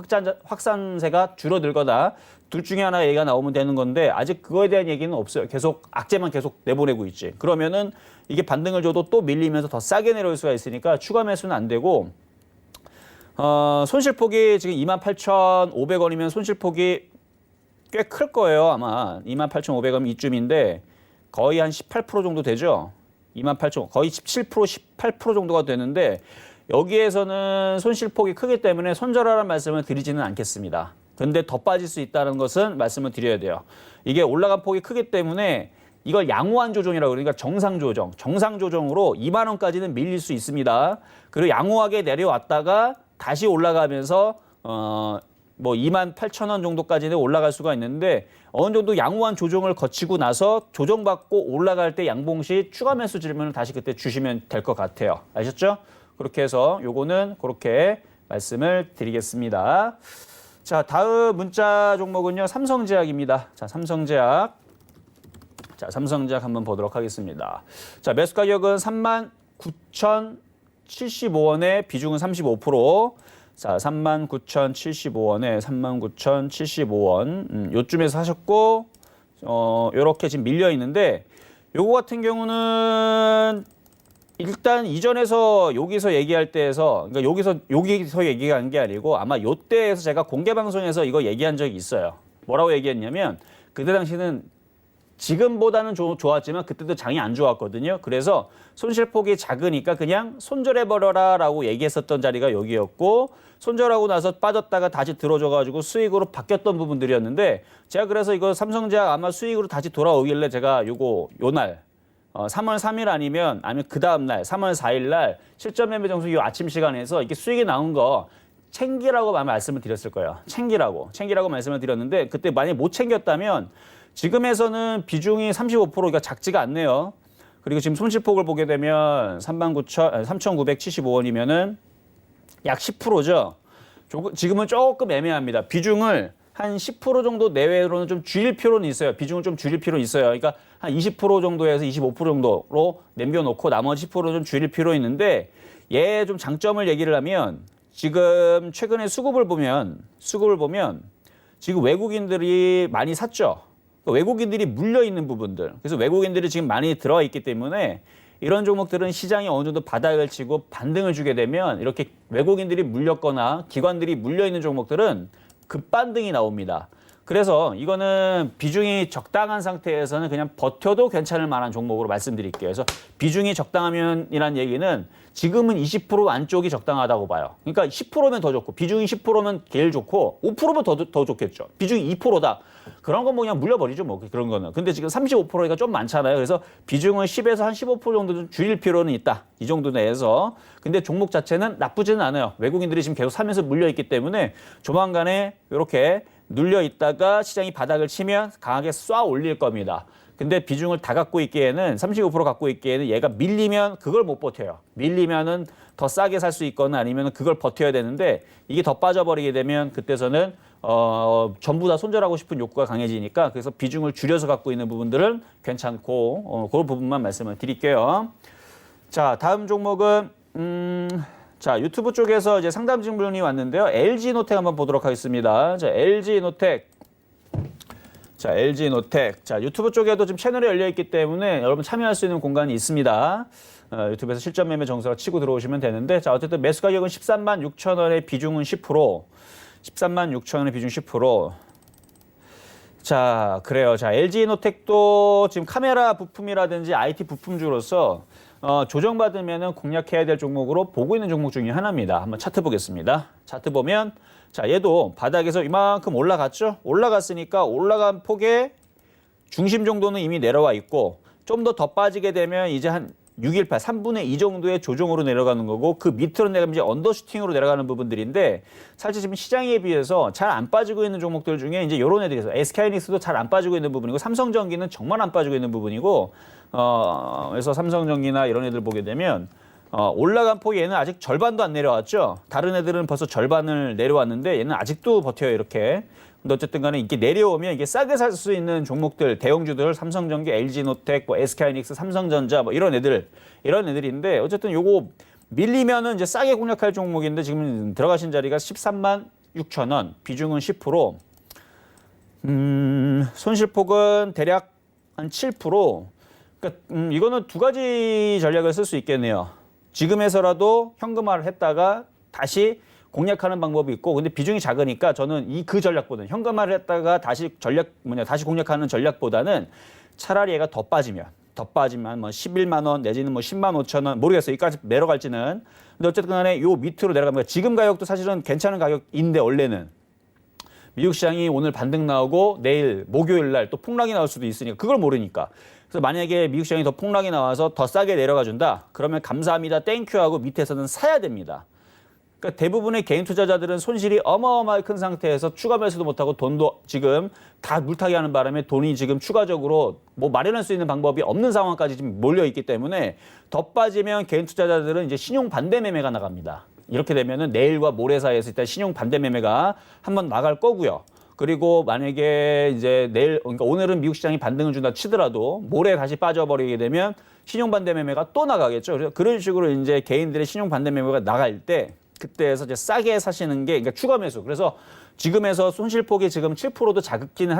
Speaker 3: 확산세가 줄어들거나 둘 중에 하나 얘기가 나오면 되는 건데 아직 그거에 대한 얘기는 없어요. 계속 악재만 계속 내보내고 있지. 그러면은 이게 반등을 줘도 또 밀리면서 더 싸게 내려올 수가 있으니까 추가 매수는 안 되고 손실폭이 지금 28,500원이면 손실폭이 꽤 클 거예요. 아마 28,500원 이쯤인데 거의 한 18% 정도 되죠. 28,000 거의 17%, 18% 정도가 되는데 여기에서는 손실폭이 크기 때문에 손절하라는 말씀을 드리지는 않겠습니다. 근데 더 빠질 수 있다는 것은 말씀을 드려야 돼요. 이게 올라간 폭이 크기 때문에 이걸 양호한 조정이라고 그러니까 정상 조정, 정상 조정으로 2만 원까지는 밀릴 수 있습니다. 그리고 양호하게 내려왔다가 다시 올라가면서 뭐 28,000원 정도까지는 올라갈 수가 있는데 어느 정도 양호한 조정을 거치고 나서 조정받고 올라갈 때 양봉 시 추가 매수 질문을 다시 그때 주시면 될 것 같아요. 아셨죠? 그렇게 해서 요거는 그렇게 말씀을 드리겠습니다. 자, 다음 문자 종목은요. 삼성제약입니다. 자, 삼성제약 한번 보도록 하겠습니다. 자, 매수 가격은 39,075원에 비중은 35%. 자, 39,075원에 39,075원. 요쯤에서 하셨고, 요렇게 지금 밀려 있는데, 요거 같은 경우는 일단 이전에서 여기서 얘기할 때에서, 그러니까 여기서 얘기한 게 아니고 아마 요때에서 제가 공개 방송에서 이거 얘기한 적이 있어요. 뭐라고 얘기했냐면, 그때 당시는 지금보다는 좋았지만 그때도 장이 안 좋았거든요. 그래서 손실폭이 작으니까 그냥 손절해버려라 라고 얘기했었던 자리가 여기였고 손절하고 나서 빠졌다가 다시 들어줘가지고 수익으로 바뀌었던 부분들이었는데 제가 그래서 이거 삼성제약 아마 수익으로 다시 돌아오길래 제가 요날 3월 3일 아니면 그 다음날 3월 4일 날 실전 매매 정수 이 아침 시간에서 이게 수익이 나온 거 챙기라고 말씀을 드렸을 거예요. 챙기라고 말씀을 드렸는데 그때 만약에 못 챙겼다면 지금에서는 비중이 35%가 작지가 않네요. 그리고 지금 손실폭을 보게 되면 3,975원이면은 약 10%죠. 지금은 조금 애매합니다. 비중을 한 10% 정도 내외로는 좀 줄일 필요는 있어요. 비중을 좀 줄일 필요는 있어요. 그러니까 한 20% 정도에서 25% 정도로 남겨놓고 나머지 10%는 좀 줄일 필요 있는데 얘 좀 장점을 얘기를 하면 지금 최근에 수급을 보면 지금 외국인들이 많이 샀죠. 외국인들이 물려있는 부분들. 그래서 외국인들이 지금 많이 들어와 있기 때문에 이런 종목들은 시장이 어느 정도 바닥을 치고 반등을 주게 되면 이렇게 외국인들이 물렸거나 기관들이 물려있는 종목들은 급반등이 나옵니다. 그래서 이거는 비중이 적당한 상태에서는 그냥 버텨도 괜찮을 만한 종목으로 말씀드릴게요. 그래서 비중이 적당하면이란 얘기는 지금은 20% 안쪽이 적당하다고 봐요. 그러니까 10%면 더 좋고 비중이 10%면 제일 좋고 5%면 더 좋겠죠. 비중이 2%다. 그런 건 뭐 그냥 물려버리죠. 뭐 그런 거는. 근데 지금 35%가 좀 많잖아요. 그래서 비중을 10에서 한 15% 정도 좀 줄일 필요는 있다. 이 정도 내에서. 근데 종목 자체는 나쁘지는 않아요. 외국인들이 지금 계속 사면서 물려있기 때문에 조만간에 이렇게 눌려 있다가 시장이 바닥을 치면 강하게 쏴 올릴 겁니다. 근데 비중을 다 갖고 있기에는 35% 갖고 있기에는 얘가 밀리면 그걸 못 버텨요. 밀리면은 더 싸게 살 수 있거나 아니면 그걸 버텨야 되는데 이게 더 빠져버리게 되면 그때서는 전부 다 손절하고 싶은 욕구가 강해지니까 그래서 비중을 줄여서 갖고 있는 부분들은 괜찮고 그런 부분만 말씀을 드릴게요. 자, 다음 종목은 자, 유튜브 쪽에서 이제 상담 질문이 왔는데요. LG노텍 한번 보도록 하겠습니다. 자, LG노텍. 자, LG노텍. 자, 유튜브 쪽에도 지금 채널이 열려 있기 때문에 여러분 참여할 수 있는 공간이 있습니다. 유튜브에서 실전 매매 정수라 치고 들어오시면 되는데, 자, 어쨌든 매수 가격은 13만 6천 원의 비중은 10%. 13만 6천 원의 비중 10%. 자, 그래요. 자, LG노텍도 지금 카메라 부품이라든지 IT 부품주로서 조정받으면 공략해야 될 종목으로 보고 있는 종목 중에 하나입니다. 한번 차트 보겠습니다. 차트 보면 자, 얘도 바닥에서 이만큼 올라갔죠? 올라갔으니까 올라간 폭의 중심 정도는 이미 내려와 있고 좀 더 빠지게 되면 이제 한 618, 3분의 2 정도의 조정으로 내려가는 거고 그 밑으로 내려가면 이제 언더슈팅으로 내려가는 부분들인데 사실 지금 시장에 비해서 잘 안 빠지고 있는 종목들 중에 이제 이런 애들이서 SK하이닉스도 잘 안 빠지고 있는 부분이고 삼성전기는 정말 안 빠지고 있는 부분이고 그래서 삼성전기나 이런 애들 보게 되면 올라간 폭이 얘는 아직 절반도 안 내려왔죠. 다른 애들은 벌써 절반을 내려왔는데 얘는 아직도 버텨요, 이렇게. 근데 어쨌든 간에 이게 내려오면 이게 싸게 살 수 있는 종목들, 대형주들, 삼성전기, LG노텍, 뭐 SK하이닉스, 삼성전자 뭐 이런 애들인데 어쨌든 요거 밀리면은 이제 싸게 공략할 종목인데 지금 들어가신 자리가 13만 6천 원, 비중은 10%. 손실폭은 대략 한 7%. 그러니까 이거는 두 가지 전략을 쓸 수 있겠네요. 지금에서라도 현금화를 했다가 다시 공략하는 방법이 있고, 근데 비중이 작으니까 저는 그 전략보다는 현금화를 했다가 다시 다시 공략하는 전략보다는 차라리 얘가 더 빠지면 뭐 11만 원 내지는 뭐 10만 5천 원 모르겠어요. 이까지 내려갈지는. 근데 어쨌든 간에 요 밑으로 내려가면 지금 가격도 사실은 괜찮은 가격인데 원래는 미국 시장이 오늘 반등 나오고 내일 목요일 날 또 폭락이 나올 수도 있으니까 그걸 모르니까. 그래서 만약에 미국 시장이 더 폭락이 나와서 더 싸게 내려가 준다. 그러면 감사합니다. 땡큐 하고 밑에서는 사야 됩니다. 그러니까 대부분의 개인 투자자들은 손실이 어마어마하게 큰 상태에서 추가 매수도 못하고 돈도 지금 다 물타기 하는 바람에 돈이 지금 추가적으로 뭐 마련할 수 있는 방법이 없는 상황까지 지금 몰려 있기 때문에 더 빠지면 개인 투자자들은 이제 신용 반대 매매가 나갑니다. 이렇게 되면은 내일과 모레 사이에서 일단 신용 반대 매매가 한번 나갈 거고요. 그리고 만약에 이제 그러니까 오늘은 미국 시장이 반등을 준다 치더라도 모레 다시 빠져버리게 되면 신용 반대 매매가 또 나가겠죠. 그래서 그런 식으로 이제 개인들의 신용 반대 매매가 나갈 때 그때에서 이제 싸게 사시는 게 그러니까 추가 매수. 그래서 지금에서 손실폭이 지금 7%도 작기는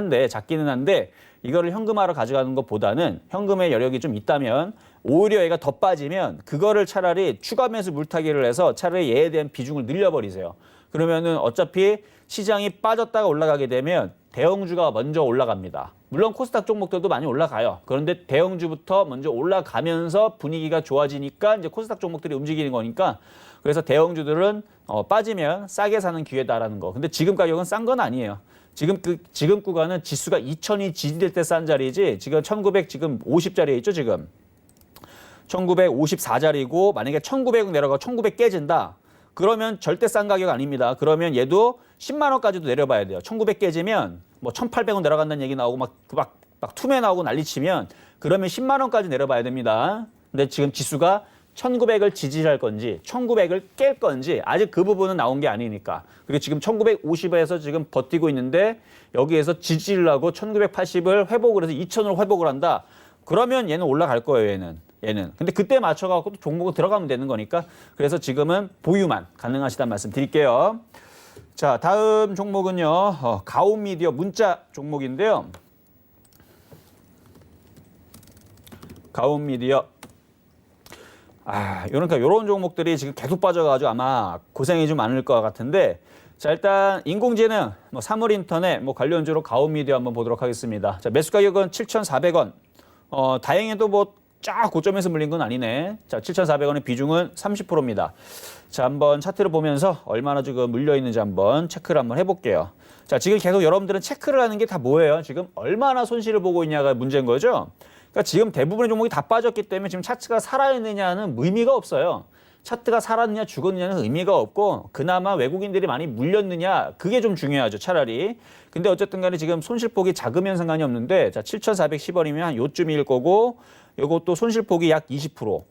Speaker 3: 한데 이거를 현금화로 가져가는 것보다는 현금의 여력이 좀 있다면 오히려 얘가 더 빠지면 그거를 차라리 추가 매수 물타기를 해서 차라리 얘에 대한 비중을 늘려버리세요. 그러면은 어차피 시장이 빠졌다가 올라가게 되면 대형주가 먼저 올라갑니다. 물론 코스닥 종목들도 많이 올라가요. 그런데 대형주부터 먼저 올라가면서 분위기가 좋아지니까 이제 코스닥 종목들이 움직이는 거니까 그래서 대형주들은 빠지면 싸게 사는 기회다라는 거. 근데 지금 가격은 싼 건 아니에요. 지금 구간은 지수가 2000이 지지될 때 싼 자리지 지금 1950자리에 있죠, 지금. 1954자리고 만약에 1900 내려가고 1900 깨진다. 그러면 절대 싼 가격 아닙니다. 그러면 얘도 10만 원까지도 내려봐야 돼요. 1900 깨지면 뭐 1800원 내려간다는 얘기 나오고 막 투매 나오고 난리치면 그러면 10만 원까지 내려봐야 됩니다. 근데 지금 지수가 1900을 지지할 건지 1900을 깰 건지 아직 그 부분은 나온 게 아니니까. 그리고 지금 1950에서 지금 버티고 있는데 여기에서 지지를 하고 1980을 회복을 해서 2000으로 회복을 한다. 그러면 얘는 올라갈 거예요, 얘는. 근데 그때 맞춰갖고 또 종목을 들어가면 되는 거니까 그래서 지금은 보유만 가능하시다는 말씀 드릴게요. 자, 다음 종목은요. 가온미디어 문자 종목인데요. 가온미디어. 그러니까 이런 종목들이 지금 계속 빠져가지고 아마 고생이 좀 많을 것 같은데 자, 일단 인공지능, 뭐 사물인터넷, 뭐 관련주로 가온미디어 한번 보도록 하겠습니다. 자, 매수 가격은 7,400원. 다행히도 뭐 쫙 고점에서 물린 건 아니네. 자, 7,400원의 비중은 30%입니다. 자, 한번 차트를 보면서 얼마나 지금 물려 있는지 한번 체크를 한번 해볼게요. 자, 지금 계속 여러분들은 체크를 하는 게 다 뭐예요? 지금 얼마나 손실을 보고 있냐가 문제인 거죠? 그러니까 지금 대부분의 종목이 다 빠졌기 때문에 지금 차트가 살아있느냐는 의미가 없어요.
Speaker 4: 차트가 살았느냐 죽었느냐는 의미가 없고 그나마 외국인들이 많이 물렸느냐 그게 좀 중요하죠 차라리. 근데 어쨌든 간에 지금 손실폭이 작으면 상관이 없는데 자 7,410원이면 한 요쯤일 거고 요것도 손실폭이 약 20%.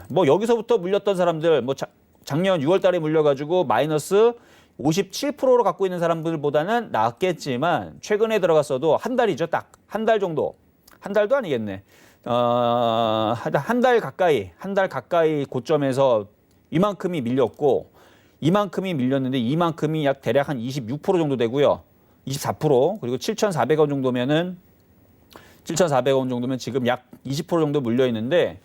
Speaker 4: 뭐 여기서부터 물렸던 사람들 뭐 작년 6월 달에 물려가지고 마이너스 57%로 갖고 있는 사람들보다는 낫겠지만 최근에 들어갔어도 한 달이죠. 딱 한 달 정도. 한 달도 아니겠네. 한 달 가까이 고점에서 이만큼이 밀렸고 이만큼이 밀렸는데 이만큼이 약 대략 한 26% 정도 되고요. 24% 그리고 7,400원 정도면은 7,400원 정도면 지금 약 20% 정도 물려 있는데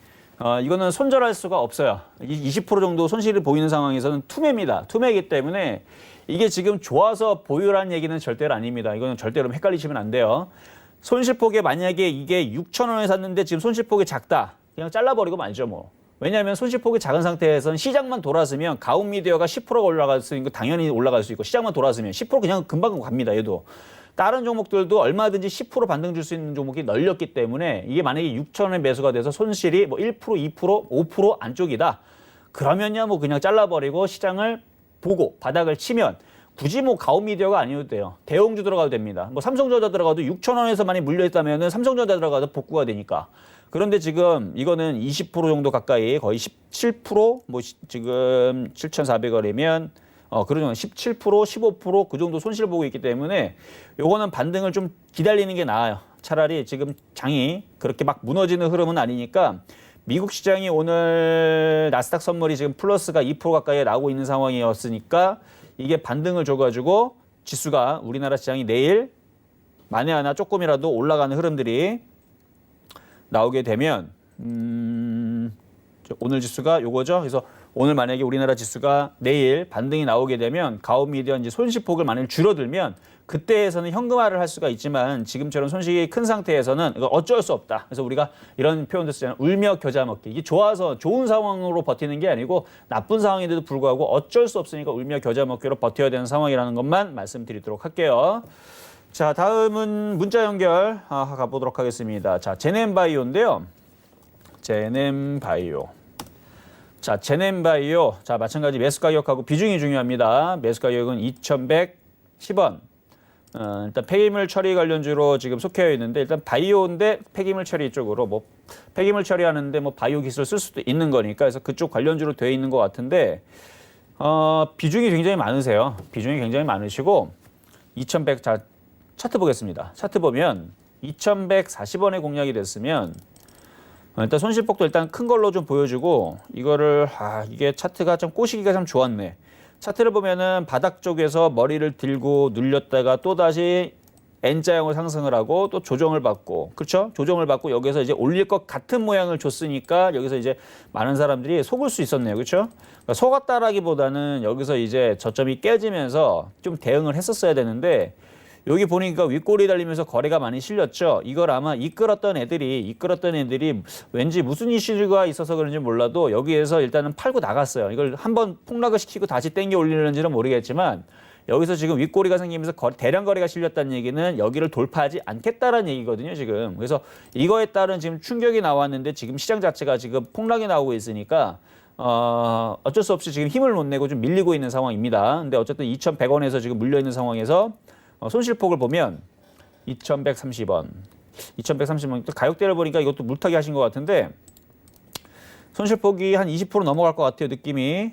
Speaker 4: 이거는 손절할 수가 없어요. 20% 정도 손실을 보이는 상황에서는 투매입니다. 투매이기 때문에 이게 지금 좋아서 보유라는 얘기는 절대로 아닙니다. 이거는 절대로 헷갈리시면 안 돼요. 손실폭에 만약에 이게 6,000원에 샀는데 지금 손실폭이 작다. 그냥 잘라버리고 말죠 뭐. 왜냐하면 손실폭이 작은 상태에서는 시장만 돌았으면 가온미디어가 10%가 올라갈 수 있고 당연히 올라갈 수 있고 시장만 돌았으면 10% 그냥 금방 갑니다. 얘도. 다른 종목들도 얼마든지 10% 반등 줄 수 있는 종목이 널렸기 때문에 이게 만약에 6,000원에 매수가 돼서 손실이 뭐 1%, 2%, 5% 안쪽이다. 그러면야 뭐 그냥 잘라버리고 시장을 보고 바닥을 치면 굳이 뭐 가온미디어가 아니어도 돼요. 대형주 들어가도 됩니다. 뭐 삼성전자 들어가도 6,000원에서 많이 물려있다면은 삼성전자 들어가도 복구가 되니까. 그런데 지금 이거는 20% 정도 가까이 거의 17%, 뭐 지금 7,400원이면 그러죠. 17%, 15%그 정도 손실 보고 있기 때문에 요거는 반등을 좀 기다리는 게 나아요. 차라리 지금 장이 그렇게 막 무너지는 흐름은 아니니까 미국 시장이 오늘 나스닥 선물이 지금 플러스가 2% 가까이 나오고 있는 상황이었으니까 이게 반등을 줘가지고 지수가 우리나라 시장이 내일 만에 하나 조금이라도 올라가는 흐름들이 나오게 되면 오늘 지수가 요거죠. 그래서 오늘 만약에 우리나라 지수가 내일 반등이 나오게 되면 가온미디어 이제 손실폭을 만일 줄어들면 그때에서는 현금화를 할 수가 있지만 지금처럼 손실이 큰 상태에서는 이거 어쩔 수 없다. 그래서 우리가 이런 표현도 쓰잖아요. 울며 겨자 먹기. 이게 좋아서 좋은 상황으로 버티는 게 아니고 나쁜 상황인데도 불구하고 어쩔 수 없으니까 울며 겨자 먹기로 버텨야 되는 상황이라는 것만 말씀드리도록 할게요. 자, 다음은 문자 연결 가보도록 하겠습니다. 자, 제넴바이오인데요. 제넴바이오. 자, 제넴바이오. 자, 마찬가지 매수 가격하고 비중이 중요합니다. 매수 가격은 2,110원. 일단 폐기물 처리 관련주로 지금 속해 있는데 일단 바이오인데 폐기물 처리 쪽으로 뭐 폐기물 처리하는데 뭐 바이오 기술을 쓸 수도 있는 거니까 그래서 그쪽 관련주로 되어 있는 것 같은데 비중이 굉장히 많으세요. 비중이 굉장히 많으시고 2,100 자 차트 보겠습니다. 차트 보면 2,140원에 공략이 됐으면 일단 손실폭도 일단 큰 걸로 좀 보여주고 이거를 이게 차트가 좀 꼬시기가 참 좋았네. 차트를 보면은 바닥 쪽에서 머리를 들고 눌렸다가 또 다시 N자형을 상승을 하고 또 조정을 받고 그렇죠? 조정을 받고 여기서 이제 올릴 것 같은 모양을 줬으니까 여기서 이제 많은 사람들이 속을 수 있었네요. 그렇죠? 그러니까 속았다라기보다는 여기서 이제 저점이 깨지면서 좀 대응을 했었어야 되는데 여기 보니까 윗골이 달리면서 거래가 많이 실렸죠. 이걸 아마 이끌었던 애들이 왠지 무슨 이슈가 있어서 그런지 몰라도 여기에서 일단은 팔고 나갔어요. 이걸 한번 폭락을 시키고 다시 땡겨 올리는지는 모르겠지만 여기서 지금 윗골이가 생기면서 대량 거래가 실렸다는 얘기는 여기를 돌파하지 않겠다라는 얘기거든요, 지금. 그래서 이거에 따른 지금 충격이 나왔는데 지금 시장 자체가 지금 폭락이 나오고 있으니까 어쩔 수 없이 지금 힘을 못 내고 좀 밀리고 있는 상황입니다. 근데 어쨌든 2,100원에서 지금 물려 있는 상황에서 손실폭을 보면 2,130원. 2,130원. 가격대를 보니까 이것도 물타기 하신 것 같은데 손실폭이 한 20% 넘어갈 것 같아요, 느낌이.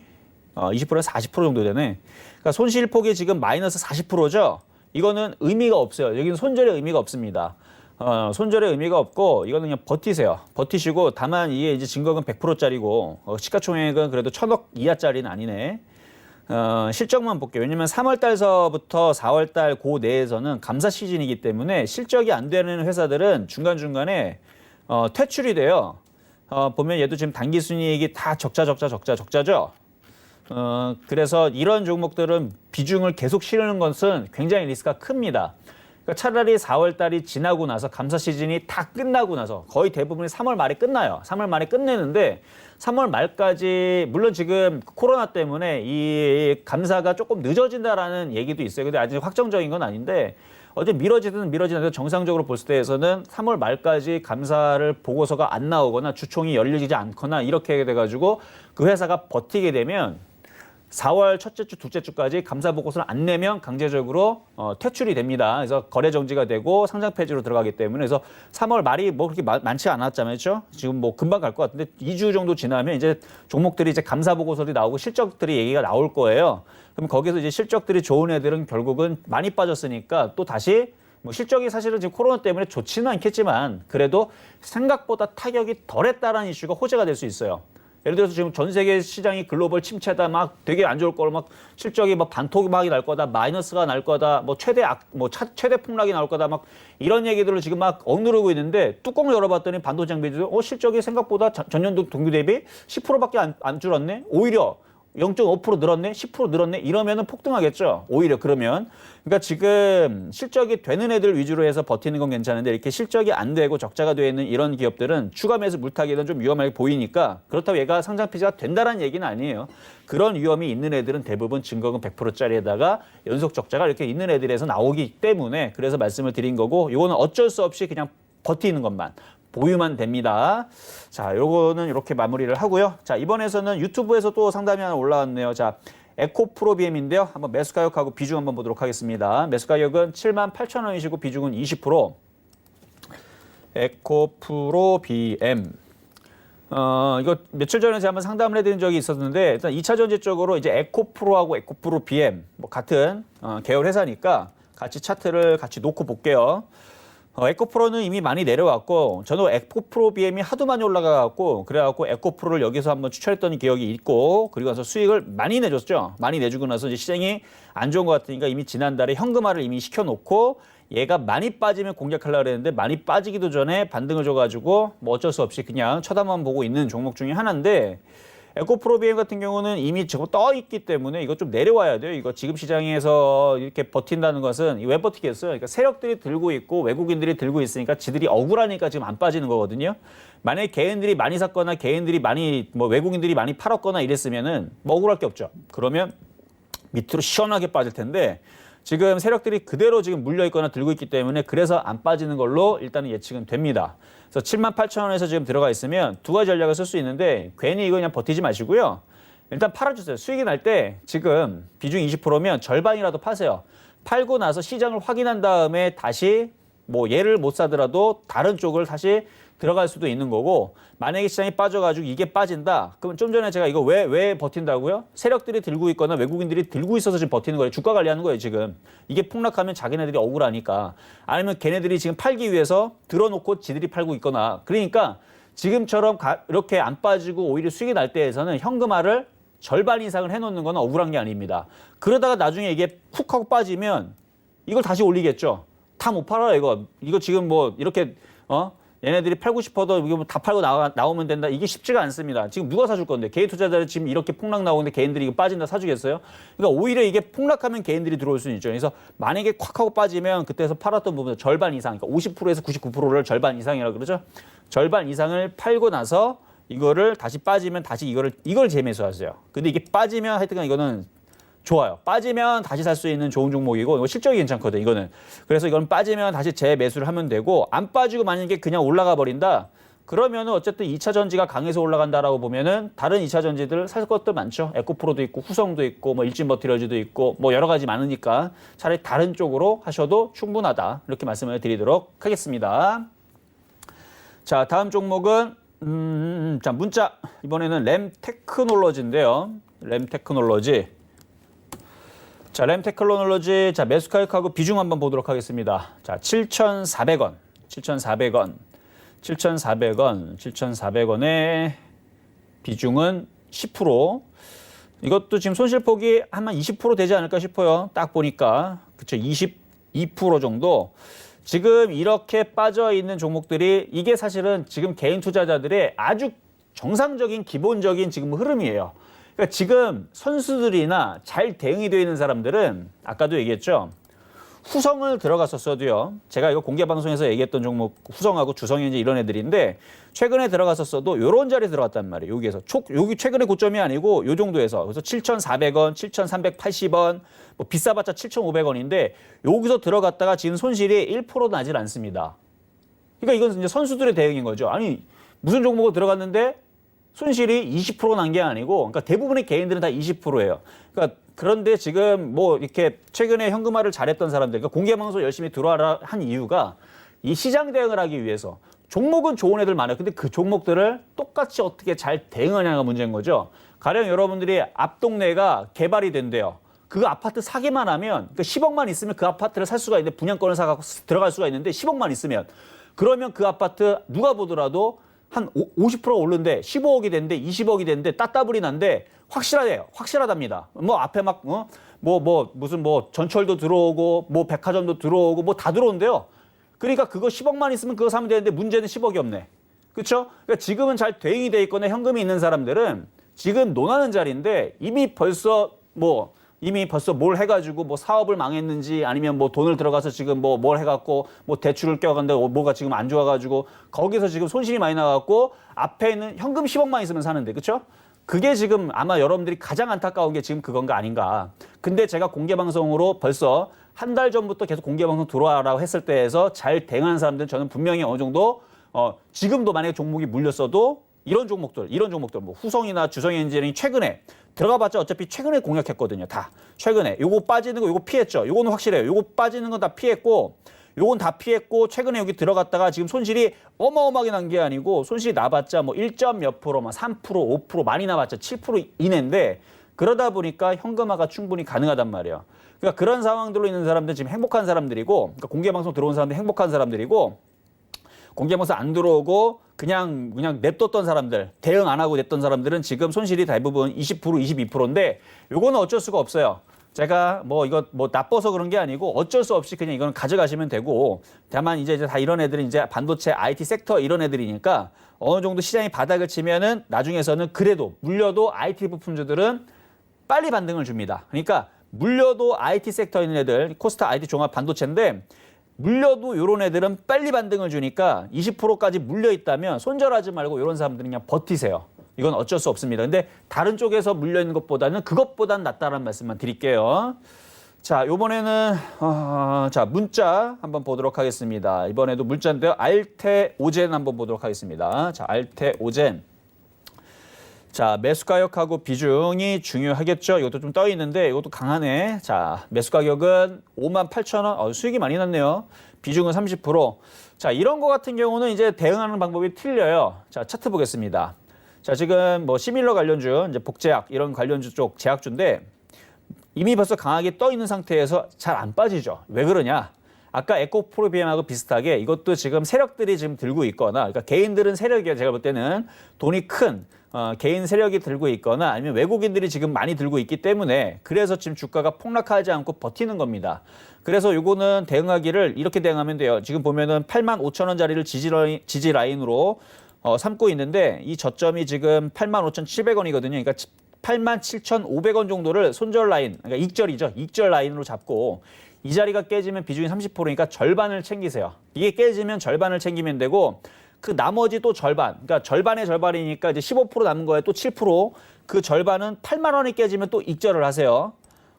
Speaker 4: 20%는 40% 정도 되네. 그러니까 손실폭이 지금 마이너스 40%죠. 이거는 의미가 없어요. 여기는 손절의 의미가 없습니다. 손절의 의미가 없고 이거는 그냥 버티세요. 버티시고 다만 이게 이제 증거금 100%짜리고 시가총액은 그래도 1,000억 이하짜리는 아니네. 실적만 볼게요. 왜냐면 3월 달서부터 4월 달 그 내에서는 감사 시즌이기 때문에 실적이 안 되는 회사들은 중간중간에 퇴출이 돼요. 보면 얘도 지금 당기순이익이 다 적자죠. 그래서 이런 종목들은 비중을 계속 실는 것은 굉장히 리스크가 큽니다. 그러니까 차라리 4월 달이 지나고 나서 감사 시즌이 다 끝나고 나서 거의 대부분이 3월 말에 끝나요. 3월 말에 끝내는데 3월 말까지 물론 지금 코로나 때문에 이 감사가 조금 늦어진다라는 얘기도 있어요. 근데 아직 확정적인 건 아닌데 어제 미뤄지든 미뤄지든 정상적으로 볼 때에서는 3월 말까지 감사를 보고서가 안 나오거나 주총이 열리지 않거나 이렇게 돼가지고 그 회사가 버티게 되면 4월 첫째 주, 둘째 주까지 감사 보고서를 안 내면 강제적으로 퇴출이 됩니다. 그래서 거래 정지가 되고 상장 폐지로 들어가기 때문에 그래서 3월 말이 뭐 그렇게 많지 않았잖아요. 지금 뭐 금방 갈 것 같은데 2주 정도 지나면 이제 종목들이 이제 감사 보고서들이 나오고 실적들이 얘기가 나올 거예요. 그럼 거기서 이제 실적들이 좋은 애들은 결국은 많이 빠졌으니까 또 다시 뭐 실적이 사실은 지금 코로나 때문에 좋지는 않겠지만 그래도 생각보다 타격이 덜했다라는 이슈가 호재가 될 수 있어요. 예를 들어서 지금 전 세계 시장이 글로벌 침체다, 막 되게 안 좋을 거로 막 실적이 막 반토막이 날 거다, 마이너스가 날 거다, 뭐 최대 폭락이 나올 거다, 막 이런 얘기들을 지금 막 억누르고 있는데 뚜껑을 열어봤더니 반도체 장비도 실적이 생각보다 전년도 동기 대비 10%밖에 안 줄었네. 오히려 0.5% 늘었네, 10% 늘었네, 이러면은 폭등하겠죠. 오히려 그러면. 그러니까 지금 실적이 되는 애들 위주로 해서 버티는 건 괜찮은데 이렇게 실적이 안 되고 적자가 되어 있는 이런 기업들은 추가 매수 물타기는 좀 위험하게 보이니까 그렇다고 얘가 상장 폐지가 된다는 얘기는 아니에요. 그런 위험이 있는 애들은 대부분 증거금 100%짜리에다가 연속 적자가 이렇게 있는 애들에서 나오기 때문에 그래서 말씀을 드린 거고 이거는 어쩔 수 없이 그냥 버티는 것만. 보유만 됩니다. 자, 요거는 이렇게 마무리를 하고요. 자, 이번에서는 유튜브에서 또 상담이 하나 올라왔네요. 자, 에코프로비엠인데요. 한번 매수 가격하고 비중 한번 보도록 하겠습니다. 매수 가격은 78,000원이시고 비중은 20%. 에코프로비엠. 이거 며칠 전에 제가 한번 상담을 해드린 적이 있었는데 일단 2차 전지 쪽으로 이제 에코프로하고 에코프로비엠 뭐 같은 계열 회사니까 같이 차트를 같이 놓고 볼게요. 에코프로는 이미 많이 내려왔고 저는 에코프로 BM이 하도 많이 올라가갖고 그래갖고 에코프로를 여기서 한번 추천했던 기억이 있고 그리고 나서 수익을 많이 내줬죠. 많이 내주고 나서 이제 시장이 안 좋은 것 같으니까 이미 지난달에 현금화를 이미 시켜놓고 얘가 많이 빠지면 공략하려고 그랬는데 많이 빠지기도 전에 반등을 줘가지고 뭐 어쩔 수 없이 그냥 쳐다만 보고 있는 종목 중에 하나인데 에코프로 BM 같은 경우는 이미 저거 떠 있기 때문에 이거 좀 내려와야 돼요. 이거 지금 시장에서 이렇게 버틴다는 것은 왜 버티겠어요? 그러니까 세력들이 들고 있고 외국인들이 들고 있으니까 지들이 억울하니까 지금 안 빠지는 거거든요. 만약에 개인들이 많이 샀거나 개인들이 많이 뭐 외국인들이 많이 팔았거나 이랬으면은 뭐 억울할 게 없죠. 그러면 밑으로 시원하게 빠질 텐데 지금 세력들이 그대로 지금 물려 있거나 들고 있기 때문에 그래서 안 빠지는 걸로 일단은 예측은 됩니다. 그래서 78,000원에서 지금 들어가 있으면 두 가지 전략을 쓸 수 있는데 괜히 이거 그냥 버티지 마시고요. 일단 팔아주세요. 수익이 날 때 지금 비중 20%면 절반이라도 파세요. 팔고 나서 시장을 확인한 다음에 다시 뭐 얘를 못 사더라도 다른 쪽을 다시 들어갈 수도 있는 거고 만약에 시장이 빠져가지고 이게 빠진다. 그러면 좀 전에 제가 이거 왜 버틴다고요? 세력들이 들고 있거나 외국인들이 들고 있어서 지금 버티는 거예요. 주가 관리하는 거예요, 지금. 이게 폭락하면 자기네들이 억울하니까. 아니면 걔네들이 지금 팔기 위해서 들어놓고 지들이 팔고 있거나. 그러니까 지금처럼 이렇게 안 빠지고 오히려 수익이 날 때에서는 현금화를 절반 이상을 해놓는 건 억울한 게 아닙니다. 그러다가 나중에 이게 푹 하고 빠지면 이걸 다시 올리겠죠. 다 못 팔아요, 이거. 이거 지금 뭐 이렇게 얘네들이 팔고 싶어도 이게 뭐 다 팔고 나오면 된다. 이게 쉽지가 않습니다. 지금 누가 사줄 건데? 개인 투자자들 지금 이렇게 폭락 나오는데 개인들이 이거 빠진다 사주겠어요? 그러니까 오히려 이게 폭락하면 개인들이 들어올 수는 있죠. 그래서 만약에 콱 하고 빠지면 그때서 팔았던 부분 절반 이상, 그러니까 50%에서 99%를 절반 이상이라고 그러죠. 절반 이상을 팔고 나서 이거를 다시 빠지면 다시 이걸 재매수하세요. 근데 이게 빠지면 하여튼간 이거는 좋아요. 빠지면 다시 살 수 있는 좋은 종목이고 이거 실적이 괜찮거든 이거는. 그래서 이건 빠지면 다시 재매수를 하면 되고 안 빠지고 만약에 그냥 올라가 버린다. 그러면은 어쨌든 2차 전지가 강해서 올라간다라고 보면은 다른 2차 전지들 살 것도 많죠. 에코프로도 있고 후성도 있고 뭐 일진버티러지도 있고 뭐 여러 가지 많으니까 차라리 다른 쪽으로 하셔도 충분하다. 이렇게 말씀을 드리도록 하겠습니다. 자, 다음 종목은 자, 문자 이번에는 램테크놀로지인데요. 램테크놀로지. 자, 램테크놀로지, 자, 매수 가격하고 비중 한번 보도록 하겠습니다. 자, 7,400원, 7,400원, 7,400원, 7,400원의 비중은 10%. 이것도 지금 손실폭이 한 20% 되지 않을까 싶어요. 딱 보니까. 그쵸, 22% 정도. 지금 이렇게 빠져 있는 종목들이 이게 사실은 지금 개인 투자자들의 아주 정상적인 기본적인 지금 흐름이에요. 그러니까 지금 선수들이나 잘 대응이 되어 있는 사람들은 아까도 얘기했죠. 후성을 들어갔었어도요. 제가 이거 공개 방송에서 얘기했던 종목 후성하고 주성현지 이런 애들인데 최근에 들어갔었어도 요런 자리에 들어갔단 말이에요. 여기에서 여기 최근에 고점이 아니고 요 정도에서 그래서 7,400원, 7,380원, 뭐 비싸봤자 7,500원인데 여기서 들어갔다가 지금 손실이 1% 나질 않습니다. 그러니까 이건 이제 선수들의 대응인 거죠. 아니 무슨 종목을 들어갔는데 손실이 20% 난 게 아니고, 그러니까 대부분의 개인들은 다 20%예요. 그러니까 그런데 지금 뭐 이렇게 최근에 현금화를 잘했던 사람들, 그러니까 공개 방송 열심히 들어와라 한 이유가 이 시장 대응을 하기 위해서. 종목은 좋은 애들 많아요. 근데 그 종목들을 똑같이 어떻게 잘 대응하냐가 문제인 거죠. 가령 여러분들이 앞 동네가 개발이 된대요. 그 아파트 사기만 하면, 그러니까 10억만 있으면 그 아파트를 살 수가 있는데 분양권을 사갖고 들어갈 수가 있는데 10억만 있으면 그러면 그 아파트 누가 보더라도 한 50% 오른데 15억이 됐는데 20억이 됐는데 따따블이 난데 확실하대요. 확실하답니다. 뭐 앞에 막 무슨 전철도 들어오고 뭐 백화점도 들어오고 뭐 다 들어온대요. 그러니까 그거 10억만 있으면 그거 사면 되는데 문제는 10억이 없네. 그렇죠? 그러니까 지금은 잘 대응이 돼 있거나 현금이 있는 사람들은 지금 논하는 자리인데 이미 벌써 뭘 해가지고 뭐 사업을 망했는지 아니면 뭐 돈을 들어가서 지금 뭘 해갖고 뭐 대출을 껴간다 뭐가 지금 안 좋아가지고 거기서 지금 손실이 많이 나갖고 앞에 있는 현금 10억만 있으면 사는데 그렇죠? 그게 지금 아마 여러분들이 가장 안타까운 게 지금 그건가 아닌가. 근데 제가 공개 방송으로 벌써 한 달 전부터 계속 공개 방송 들어와라고 했을 때에서 잘 대응하는 사람들은 저는 분명히 어느 정도 지금도 만약에 종목이 물렸어도 이런 종목들 뭐 후성이나 주성엔진이 최근에 들어가봤자 어차피 최근에 공략했거든요. 다 최근에 요거 빠지는 거 요거 피했죠. 요거는 확실해요. 요거 빠지는 건 다 피했고 요건 다 피했고 최근에 여기 들어갔다가 지금 손실이 어마어마하게 난 게 아니고 손실이 나봤자 뭐 1점 몇 프로, 막 3%, 5% 많이 나봤자 7% 이내인데 그러다 보니까 현금화가 충분히 가능하단 말이에요. 그러니까 그런 상황들로 있는 사람들 지금 행복한 사람들이고 그러니까 공개 방송 들어온 사람들 행복한 사람들이고 공개 방송 안 들어오고 그냥 냅뒀던 사람들, 대응 안 하고 냈던 사람들은 지금 손실이 대부분 20%, 22%인데 요거는 어쩔 수가 없어요. 제가 이거 나빠서 그런 게 아니고 어쩔 수 없이 그냥 이거는 가져가시면 되고 다만 이제 다 이런 애들은 이제 반도체, IT 섹터 이런 애들이니까 어느 정도 시장이 바닥을 치면은 나중에서는 그래도 물려도 IT 부품주들은 빨리 반등을 줍니다. 그러니까 물려도 IT 섹터에 있는 애들, 코스타 IT 종합 반도체인데 물려도 이런 애들은 빨리 반등을 주니까 20%까지 물려 있다면 손절하지 말고 이런 사람들은 그냥 버티세요. 이건 어쩔 수 없습니다. 근데 다른 쪽에서 물려 있는 것보다는 그것보단 낫다라는 말씀만 드릴게요. 자, 이번에는 자 문자 한번 보도록 하겠습니다. 이번에도 문자인데요. 알테오젠 한번 보도록 하겠습니다. 자, 알테오젠. 자, 매수 가격하고 비중이 중요하겠죠. 이것도 좀 떠 있는데 이것도 강하네. 자, 매수 가격은 58,000원. 수익이 많이 났네요. 비중은 30%. 자, 이런 거 같은 경우는 이제 대응하는 방법이 틀려요. 자, 차트 보겠습니다. 자, 지금 시밀러 관련주, 이제 복제약 이런 관련주 쪽 제약주인데 이미 벌써 강하게 떠 있는 상태에서 잘 안 빠지죠. 왜 그러냐? 아까 에코프로비엠하고 비슷하게 이것도 지금 세력들이 지금 들고 있거나, 그러니까 개인들은 세력이에요. 제가 볼 때는 돈이 큰 개인 세력이 들고 있거나 아니면 외국인들이 지금 많이 들고 있기 때문에 그래서 지금 주가가 폭락하지 않고 버티는 겁니다. 그래서 요거는 대응하기를 이렇게 대응하면 돼요. 지금 보면은 85,000원짜리를 지지 라인으로 삼고 있는데 이 저점이 지금 85,700원이거든요. 그러니까 87,500원 정도를 손절 라인, 그러니까 익절이죠. 익절 라인으로 잡고 이 자리가 깨지면 비중이 30%니까 절반을 챙기세요. 이게 깨지면 절반을 챙기면 되고 그 나머지 또 절반, 그러니까 절반의 절반이니까 이제 15% 남은 거에 또 7%, 그 절반은 8만 원이 깨지면 또 익절을 하세요.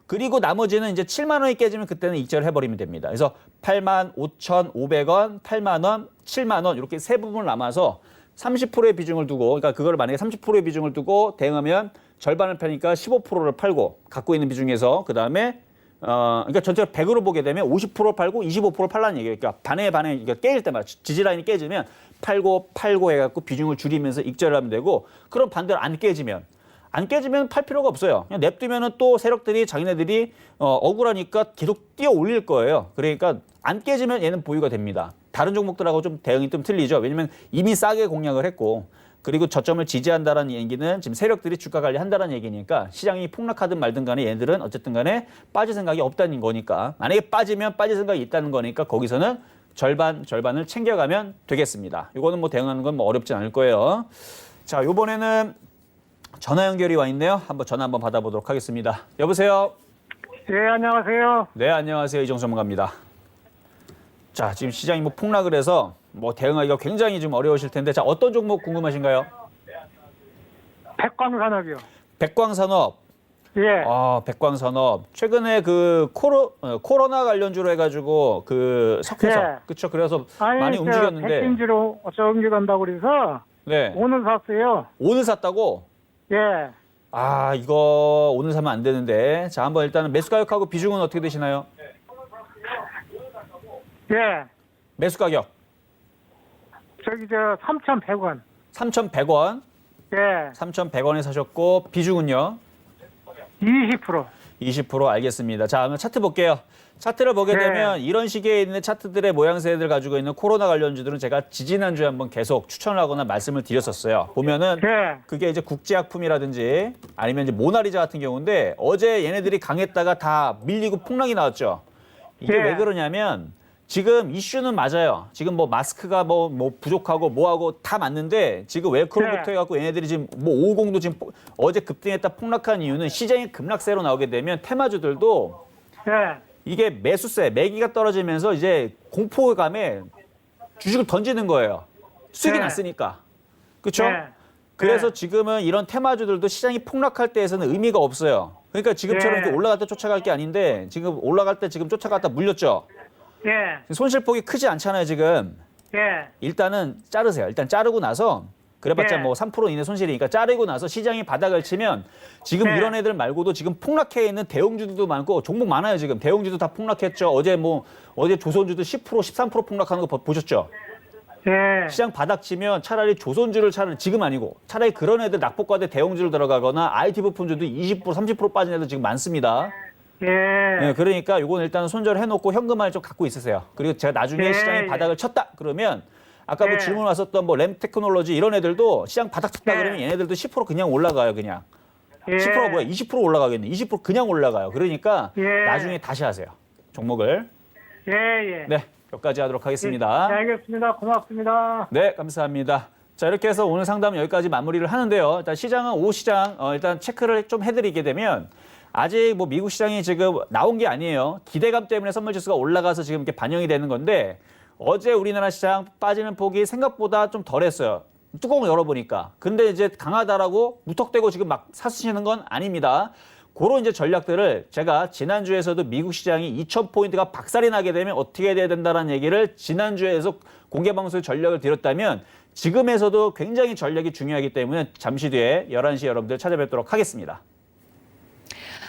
Speaker 4: 그리고 나머지는 이제 7만 원이 깨지면 그때는 익절을 해버리면 됩니다. 그래서 85,500원, 8만 원, 7만 원 이렇게 세 부분을 남아서 30%의 비중을 두고, 그러니까 그걸 만약에 30%의 비중을 두고 대응하면 절반을 펴니까 15%를 팔고 갖고 있는 비중에서 그 다음에 그러니까 전체를 100으로 보게 되면 50% 팔고 25% 팔라는 얘기예요. 그러니까 반에 그러니까 깨질 때마다 지지라인이 깨지면 팔고 해갖고 비중을 줄이면서 익절을 하면 되고, 그럼 반대로 안 깨지면 팔 필요가 없어요. 그냥 냅두면은 또 세력들이 자기네들이 억울하니까 계속 뛰어 올릴 거예요. 그러니까 안 깨지면 얘는 보유가 됩니다. 다른 종목들하고 좀 대응이 좀 틀리죠. 왜냐면 이미 싸게 공략을 했고, 그리고 저점을 지지한다는 얘기는 지금 세력들이 주가 관리한다는 얘기니까 시장이 폭락하든 말든 간에 얘들은 어쨌든 간에 빠질 생각이 없다는 거니까, 만약에 빠지면 빠질 생각이 있다는 거니까 거기서는 절반을 챙겨가면 되겠습니다. 이거는 대응하는 건 어렵진 않을 거예요. 자, 이번에는 전화 연결이 와 있네요. 전화 한번 받아보도록 하겠습니다. 여보세요?
Speaker 5: 예, 안녕하세요.
Speaker 3: 네, 안녕하세요. 이정수 전문가입니다. 자, 지금 시장이 뭐 폭락을 해서 뭐 대응하기가 굉장히 좀 어려우실 텐데, 자, 어떤 종목 궁금하신가요?
Speaker 5: 백광산업이요.
Speaker 3: 백광산업.
Speaker 5: 예.
Speaker 3: 백광산업. 최근에 그 코로나 관련주로 해가지고 그 석회석.
Speaker 5: 네.
Speaker 3: 그쵸. 그래서
Speaker 5: 아니,
Speaker 3: 많이 움직였는데.
Speaker 5: 백신지로 옮겨간다고 그래서
Speaker 3: 네.
Speaker 5: 오늘 샀어요.
Speaker 3: 오늘 샀다고?
Speaker 5: 예.
Speaker 3: 이거 오늘 사면 안 되는데. 자, 한번 일단은 매수 가격하고 비중은 어떻게 되시나요?
Speaker 5: 예.
Speaker 3: 매수 가격.
Speaker 5: 저기 3,100원.
Speaker 3: 3,100원.
Speaker 5: 예.
Speaker 3: 3,100원에 사셨고, 비중은요?
Speaker 5: 20%.
Speaker 3: 20% 알겠습니다. 자, 그러면 차트 볼게요. 차트를 보게
Speaker 5: 네.
Speaker 3: 되면 이런 식의 있는 차트들의 모양새들 가지고 있는 코로나 관련주들은 제가 지지난주에 한번 계속 추천을 하거나 말씀을 드렸었어요. 보면은
Speaker 5: 예.
Speaker 3: 그게 이제 국제약품이라든지 아니면 이제 모나리자 같은 경우인데 어제 얘네들이 강했다가 다 밀리고 폭락이 나왔죠. 이게
Speaker 5: 네.
Speaker 3: 왜 그러냐면 지금 이슈는 맞아요. 지금 뭐 마스크가 뭐 부족하고 뭐하고 다 맞는데 지금 웰크로부터
Speaker 5: 네.
Speaker 3: 해갖고 얘네들이 지금 뭐 550도 지금 어제 급등했다 폭락한 이유는 시장이 급락세로 나오게 되면 테마주들도
Speaker 5: 예.
Speaker 3: 이게 매수세, 매기가 떨어지면서 이제 공포감에 주식을 던지는 거예요. 수익이
Speaker 5: 네.
Speaker 3: 났으니까. 그렇죠?
Speaker 5: 네.
Speaker 3: 그래서
Speaker 5: 네.
Speaker 3: 지금은 이런 테마주들도 시장이 폭락할 때에서는 의미가 없어요. 그러니까 지금처럼
Speaker 5: 네.
Speaker 3: 이렇게 올라갈 때 쫓아갈 게 아닌데 지금 올라갈 때 지금 쫓아갔다 물렸죠.
Speaker 5: 예.
Speaker 3: 손실폭이 크지 않잖아요, 지금.
Speaker 5: 예.
Speaker 3: 일단은 자르세요. 일단 자르고 나서 그래봤자
Speaker 5: 네.
Speaker 3: 뭐 3% 이내 손실이니까 자르고 나서 시장이 바닥을 치면 지금
Speaker 5: 네.
Speaker 3: 이런 애들 말고도 지금 폭락해 있는 대형주들도 많고 종목 많아요, 지금. 대형주도 다 폭락했죠. 어제 조선주도 10%, 13% 폭락하는 거 보셨죠?
Speaker 5: 예.
Speaker 3: 시장 바닥 치면 차라리 조선주를 지금 아니고 차라리 그런 애들 낙폭과대 대형주를 들어가거나 IT 부품주도 20%, 30% 빠진 애들 지금 많습니다.
Speaker 5: 예.
Speaker 3: 네, 그러니까 요건 일단 손절해놓고 현금을 좀 갖고 있으세요. 그리고 제가 나중에
Speaker 5: 예,
Speaker 3: 시장이
Speaker 5: 예.
Speaker 3: 바닥을 쳤다 그러면 아까 뭐
Speaker 5: 예.
Speaker 3: 질문 왔었던 뭐 램 테크놀로지 이런 애들도 시장 바닥 쳤다
Speaker 5: 예.
Speaker 3: 그러면 얘네들도 10% 그냥 올라가요, 그냥.
Speaker 5: 예.
Speaker 3: 10% 뭐야? 20% 올라가겠네. 20% 그냥 올라가요. 그러니까
Speaker 5: 예.
Speaker 3: 나중에 다시 하세요. 종목을.
Speaker 5: 예. 예.
Speaker 3: 네, 여기까지 하도록 하겠습니다.
Speaker 5: 네, 알겠습니다. 고맙습니다.
Speaker 3: 네, 감사합니다. 자, 이렇게 해서 오늘 상담 여기까지 마무리를 하는데요. 일단 시장은 오후 시장 일단 체크를 좀 해드리게 되면 아직 뭐 미국 시장이 지금 나온 게 아니에요. 기대감 때문에 선물지수가 올라가서 지금 이렇게 반영이 되는 건데 어제 우리나라 시장 빠지는 폭이 생각보다 좀 덜했어요. 뚜껑을 열어보니까. 근데 이제 강하다라고 무턱대고 지금 막 사시는 건 아닙니다. 그런 이제 전략들을 제가 지난주에서도 미국 시장이 2,000포인트가 박살이 나게 되면 어떻게 돼야 된다는 얘기를 지난주에서 공개방송에 전략을 드렸다면 지금에서도 굉장히 전략이 중요하기 때문에 잠시 뒤에 11시에 여러분들 찾아뵙도록 하겠습니다.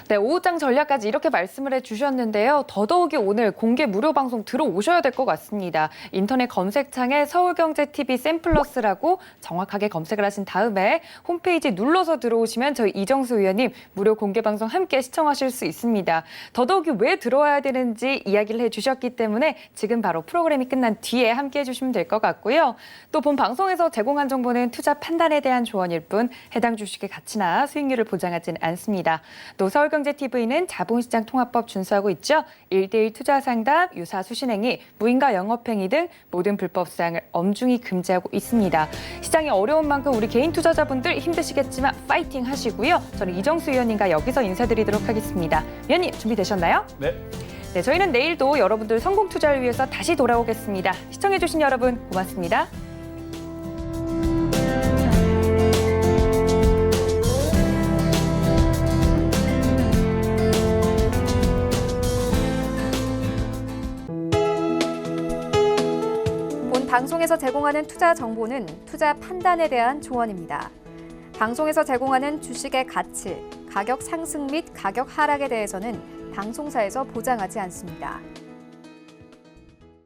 Speaker 2: 네, 오후장 전략까지 이렇게 말씀을 해주셨는데요. 더더욱이 오늘 공개 무료 방송 들어오셔야 될 것 같습니다. 인터넷 검색창에 서울경제TV 샘플러스라고 정확하게 검색을 하신 다음에 홈페이지 눌러서 들어오시면 저희 이정수 위원님 무료 공개 방송 함께 시청하실 수 있습니다. 더더욱이 왜 들어와야 되는지 이야기를 해주셨기 때문에 지금 바로 프로그램이 끝난 뒤에 함께 해주시면 될 것 같고요. 또 본 방송에서 제공한 정보는 투자 판단에 대한 조언일 뿐 해당 주식의 가치나 수익률을 보장하지는 않습니다. 또 서울경제TV는 자본시장 통합법 준수하고 있죠. 1:1 투자 상담, 유사 수신행위, 무인가 영업행위 등 모든 불법 사항을 엄중히 금지하고 있습니다. 시장이 어려운 만큼 우리 개인 투자자분들 힘드시겠지만 파이팅 하시고요. 저는 이정수 위원님과 여기서 인사드리도록 하겠습니다. 위원님 준비되셨나요?
Speaker 3: 네.
Speaker 2: 네, 저희는 내일도 여러분들 성공 투자를 위해서 다시 돌아오겠습니다. 시청해주신 여러분 고맙습니다.
Speaker 1: 본 방송에서 제공하는 투자 정보는 투자 판단에 대한 조언입니다. 방송에서 제공하는 주식의 가치, 가격 상승 및 가격 하락에 대해서는 방송사에서 보장하지 않습니다.